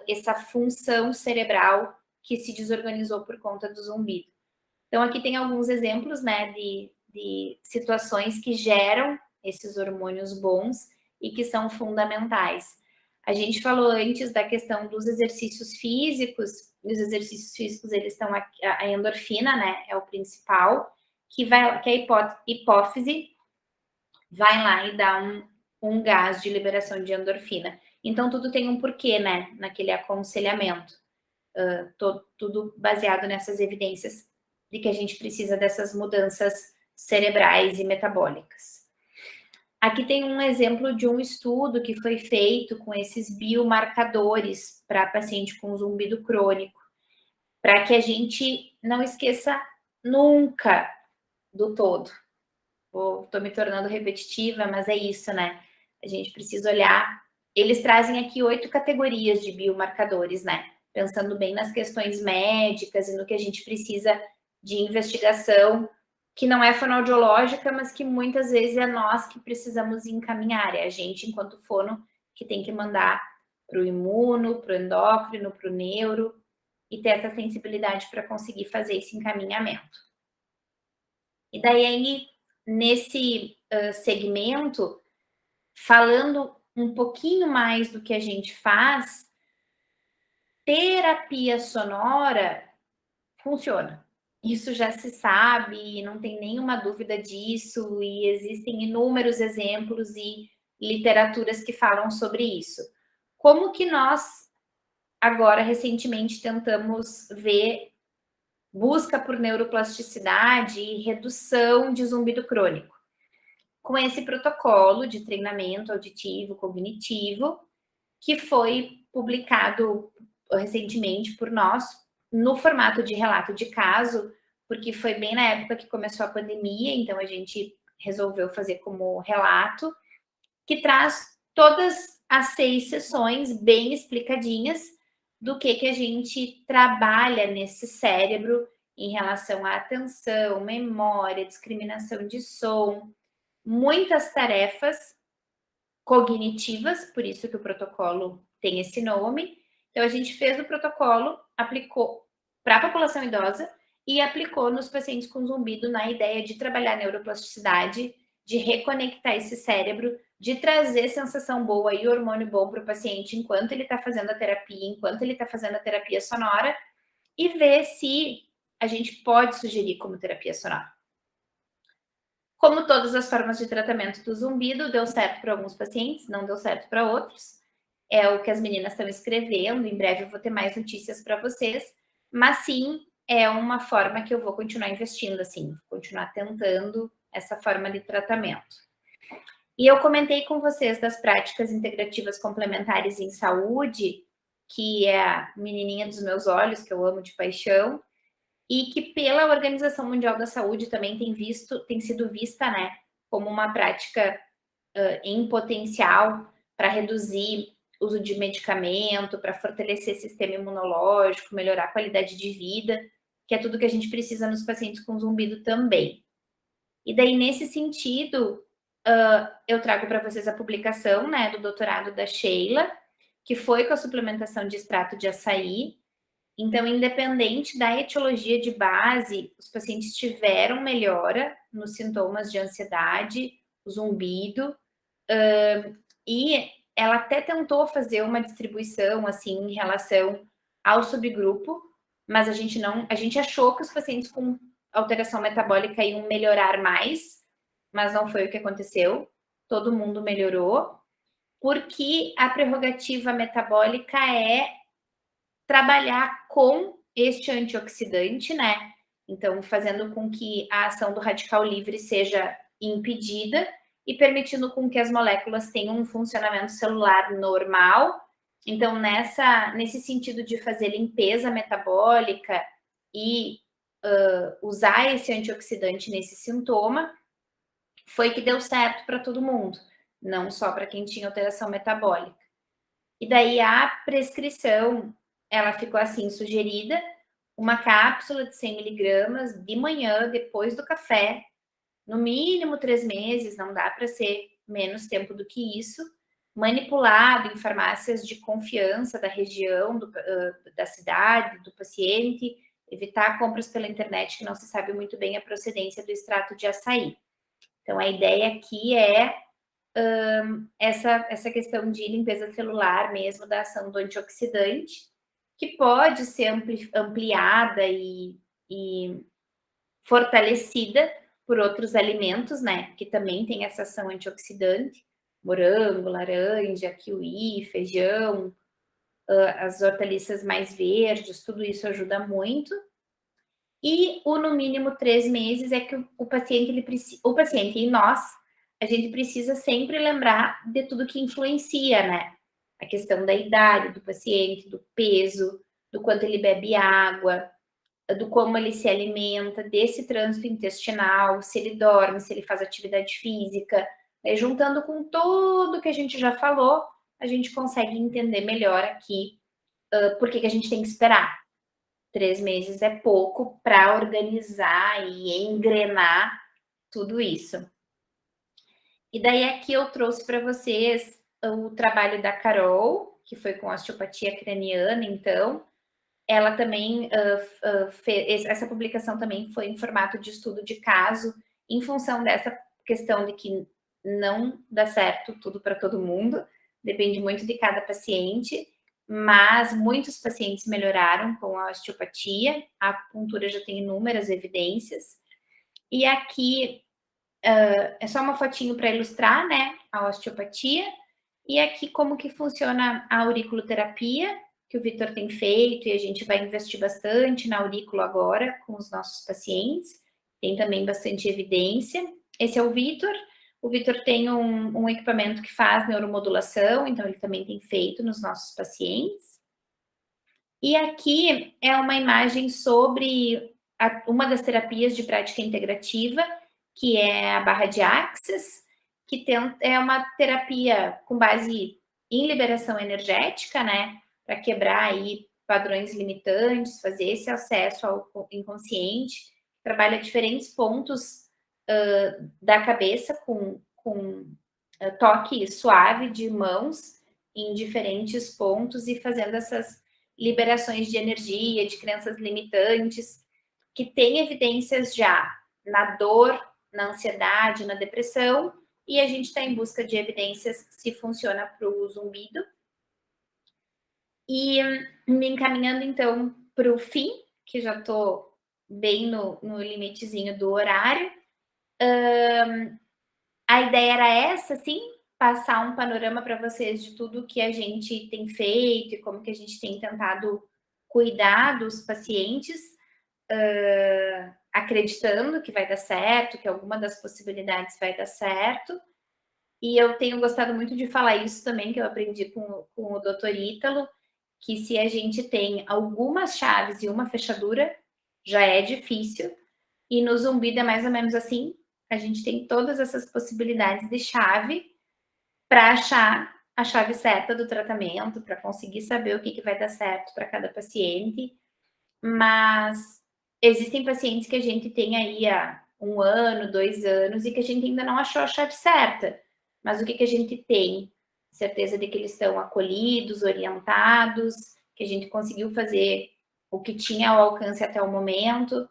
essa função cerebral que se desorganizou por conta do zumbido. Então, aqui tem alguns exemplos, né, de situações que geram esses hormônios bons e que são fundamentais. A gente falou antes da questão dos exercícios físicos, e os exercícios físicos, eles estão aqui, a endorfina, né, é o principal, que a hipófise vai lá e dá um gás de liberação de endorfina. Então, tudo tem um porquê, né, naquele aconselhamento. Tudo baseado nessas evidências de que a gente precisa dessas mudanças cerebrais e metabólicas. Aqui tem um exemplo de um estudo que foi feito com esses biomarcadores para paciente com zumbido crônico, para que a gente não esqueça nunca do todo. Estou me tornando repetitiva, mas é isso, né? A gente precisa olhar. Eles trazem aqui 8 categorias de biomarcadores, né? Pensando bem nas questões médicas e no que a gente precisa de investigação que não é fonoaudiológica, mas que muitas vezes é nós que precisamos encaminhar, é a gente, enquanto fono, que tem que mandar para o imuno, para o endócrino, para o neuro, e ter essa sensibilidade para conseguir fazer esse encaminhamento. E daí, nesse segmento, falando um pouquinho mais do que a gente faz, terapia sonora funciona. Isso já se sabe, não tem nenhuma dúvida disso, e existem inúmeros exemplos e literaturas que falam sobre isso. Como que nós, agora, recentemente, tentamos ver busca por neuroplasticidade e redução de zumbido crônico? Com esse protocolo de treinamento auditivo cognitivo, que foi publicado recentemente por nós, no formato de relato de caso, porque foi bem na época que começou a pandemia, então a gente resolveu fazer como relato, que traz todas as 6 sessões bem explicadinhas do que a gente trabalha nesse cérebro em relação à atenção, memória, discriminação de som, muitas tarefas cognitivas, por isso que o protocolo tem esse nome. Então, a gente fez o protocolo, aplicou para a população idosa e aplicou nos pacientes com zumbido na ideia de trabalhar a neuroplasticidade, de reconectar esse cérebro, de trazer sensação boa e hormônio bom para o paciente enquanto ele está fazendo a terapia, enquanto ele está fazendo a terapia sonora, e ver se a gente pode sugerir como terapia sonora. Como todas as formas de tratamento do zumbido, deu certo para alguns pacientes, não deu certo para outros. É o que as meninas estão escrevendo, em breve eu vou ter mais notícias para vocês, mas sim, é uma forma que eu vou continuar investindo, assim, continuar tentando essa forma de tratamento. E eu comentei com vocês das práticas integrativas complementares em saúde, que é a menininha dos meus olhos, que eu amo de paixão, e que pela Organização Mundial da Saúde também tem sido vista, né, como uma prática em potencial para reduzir uso de medicamento, para fortalecer o sistema imunológico, melhorar a qualidade de vida, que é tudo que a gente precisa nos pacientes com zumbido também. E daí, nesse sentido, eu trago para vocês a publicação, né, do doutorado da Sheila, que foi com a suplementação de extrato de açaí. Então, independente da etiologia de base, os pacientes tiveram melhora nos sintomas de ansiedade, zumbido, e ela até tentou fazer uma distribuição, assim, em relação ao subgrupo, mas a gente achou que os pacientes com alteração metabólica iam melhorar mais, mas não foi o que aconteceu. Todo mundo melhorou, porque a prerrogativa metabólica é trabalhar com este antioxidante, né? Então, fazendo com que a ação do radical livre seja impedida e permitindo com que as moléculas tenham um funcionamento celular normal. Então, nesse sentido de fazer limpeza metabólica e usar esse antioxidante nesse sintoma, foi que deu certo para todo mundo, não só para quem tinha alteração metabólica. E daí a prescrição, ela ficou assim sugerida, uma cápsula de 100 miligramas de manhã, depois do café, no mínimo 3 meses, não dá para ser menos tempo do que isso, manipulado em farmácias de confiança da região, da cidade, do paciente, evitar compras pela internet que não se sabe muito bem a procedência do extrato de açaí. Então, a ideia aqui é essa questão de limpeza celular mesmo, da ação do antioxidante, que pode ser ampliada e fortalecida por outros alimentos, né, que também tem essa ação antioxidante, morango, laranja, kiwi, feijão, as hortaliças mais verdes, tudo isso ajuda muito. E o no mínimo 3 meses é que o paciente e nós, a gente precisa sempre lembrar de tudo que influencia, né? A questão da idade do paciente, do peso, do quanto ele bebe água, do como ele se alimenta, desse trânsito intestinal, se ele dorme, se ele faz atividade física. Juntando com tudo que a gente já falou, a gente consegue entender melhor aqui por que a gente tem que esperar. 3 meses é pouco para organizar e engrenar tudo isso. E daí aqui eu trouxe para vocês o trabalho da Carol, que foi com osteopatia craniana, então, ela também fez essa publicação também foi em formato de estudo de caso, em função dessa questão de que não dá certo tudo para todo mundo, depende muito de cada paciente, mas muitos pacientes melhoraram com a osteopatia, a acupuntura já tem inúmeras evidências. E aqui é só uma fotinho para ilustrar, né, a osteopatia. E aqui como que funciona a auriculoterapia, que o Vitor tem feito, e a gente vai investir bastante na aurícula agora com os nossos pacientes. Tem também bastante evidência. Esse é o Vitor. O Vitor tem um equipamento que faz neuromodulação, então ele também tem feito nos nossos pacientes. E aqui é uma imagem sobre uma das terapias de prática integrativa, que é a barra de Axis, que é uma terapia com base em liberação energética, né? Para quebrar aí padrões limitantes, fazer esse acesso ao inconsciente, trabalha diferentes pontos da cabeça com toque suave de mãos em diferentes pontos e fazendo essas liberações de energia, de crenças limitantes, que tem evidências já na dor, na ansiedade, na depressão, e a gente está em busca de evidências se funciona para o zumbido. E me encaminhando então para o fim, que já estou bem no limitezinho do horário. A ideia era essa, sim, passar um panorama para vocês de tudo que a gente tem feito e como que a gente tem tentado cuidar dos pacientes, acreditando que vai dar certo, que alguma das possibilidades vai dar certo. E eu tenho gostado muito de falar isso também, que eu aprendi com o doutor Ítalo, que se a gente tem algumas chaves e uma fechadura, já é difícil. E no zumbido é mais ou menos assim, a gente tem todas essas possibilidades de chave para achar a chave certa do tratamento, para conseguir saber o que, que vai dar certo para cada paciente. Mas existem pacientes que a gente tem aí há 1 ano, 2 anos, e que a gente ainda não achou a chave certa. Mas o que, que a gente tem? Certeza de que eles estão acolhidos, orientados, que a gente conseguiu fazer o que tinha ao alcance até o momento,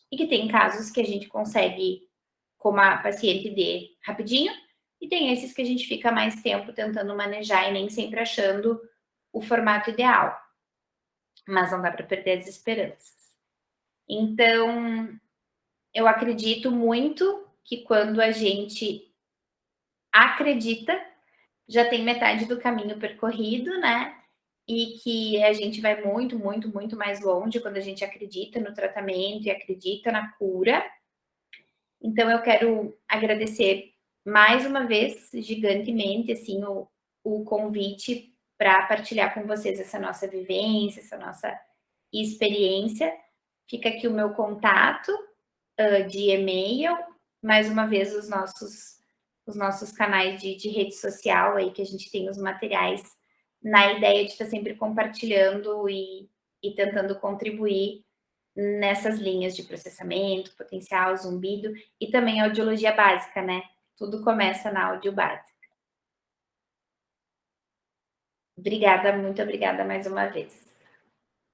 e que tem casos que a gente consegue, como a paciente D, rapidinho, e tem esses que a gente fica mais tempo tentando manejar e nem sempre achando o formato ideal. Mas não dá para perder as esperanças. Então, eu acredito muito que quando a gente acredita, já tem metade do caminho percorrido, né? E que a gente vai muito, muito, muito mais longe quando a gente acredita no tratamento e acredita na cura. Então, eu quero agradecer mais uma vez, gigantemente, assim, o convite para partilhar com vocês essa nossa vivência, essa nossa experiência. Fica aqui o meu contato de e-mail, mais uma vez os nossos canais de rede social aí, que a gente tem os materiais, na ideia de estar sempre compartilhando e tentando contribuir nessas linhas de processamento, potencial, zumbido e também audiologia básica, né? Tudo começa na audio básica. Obrigada, muito obrigada mais uma vez.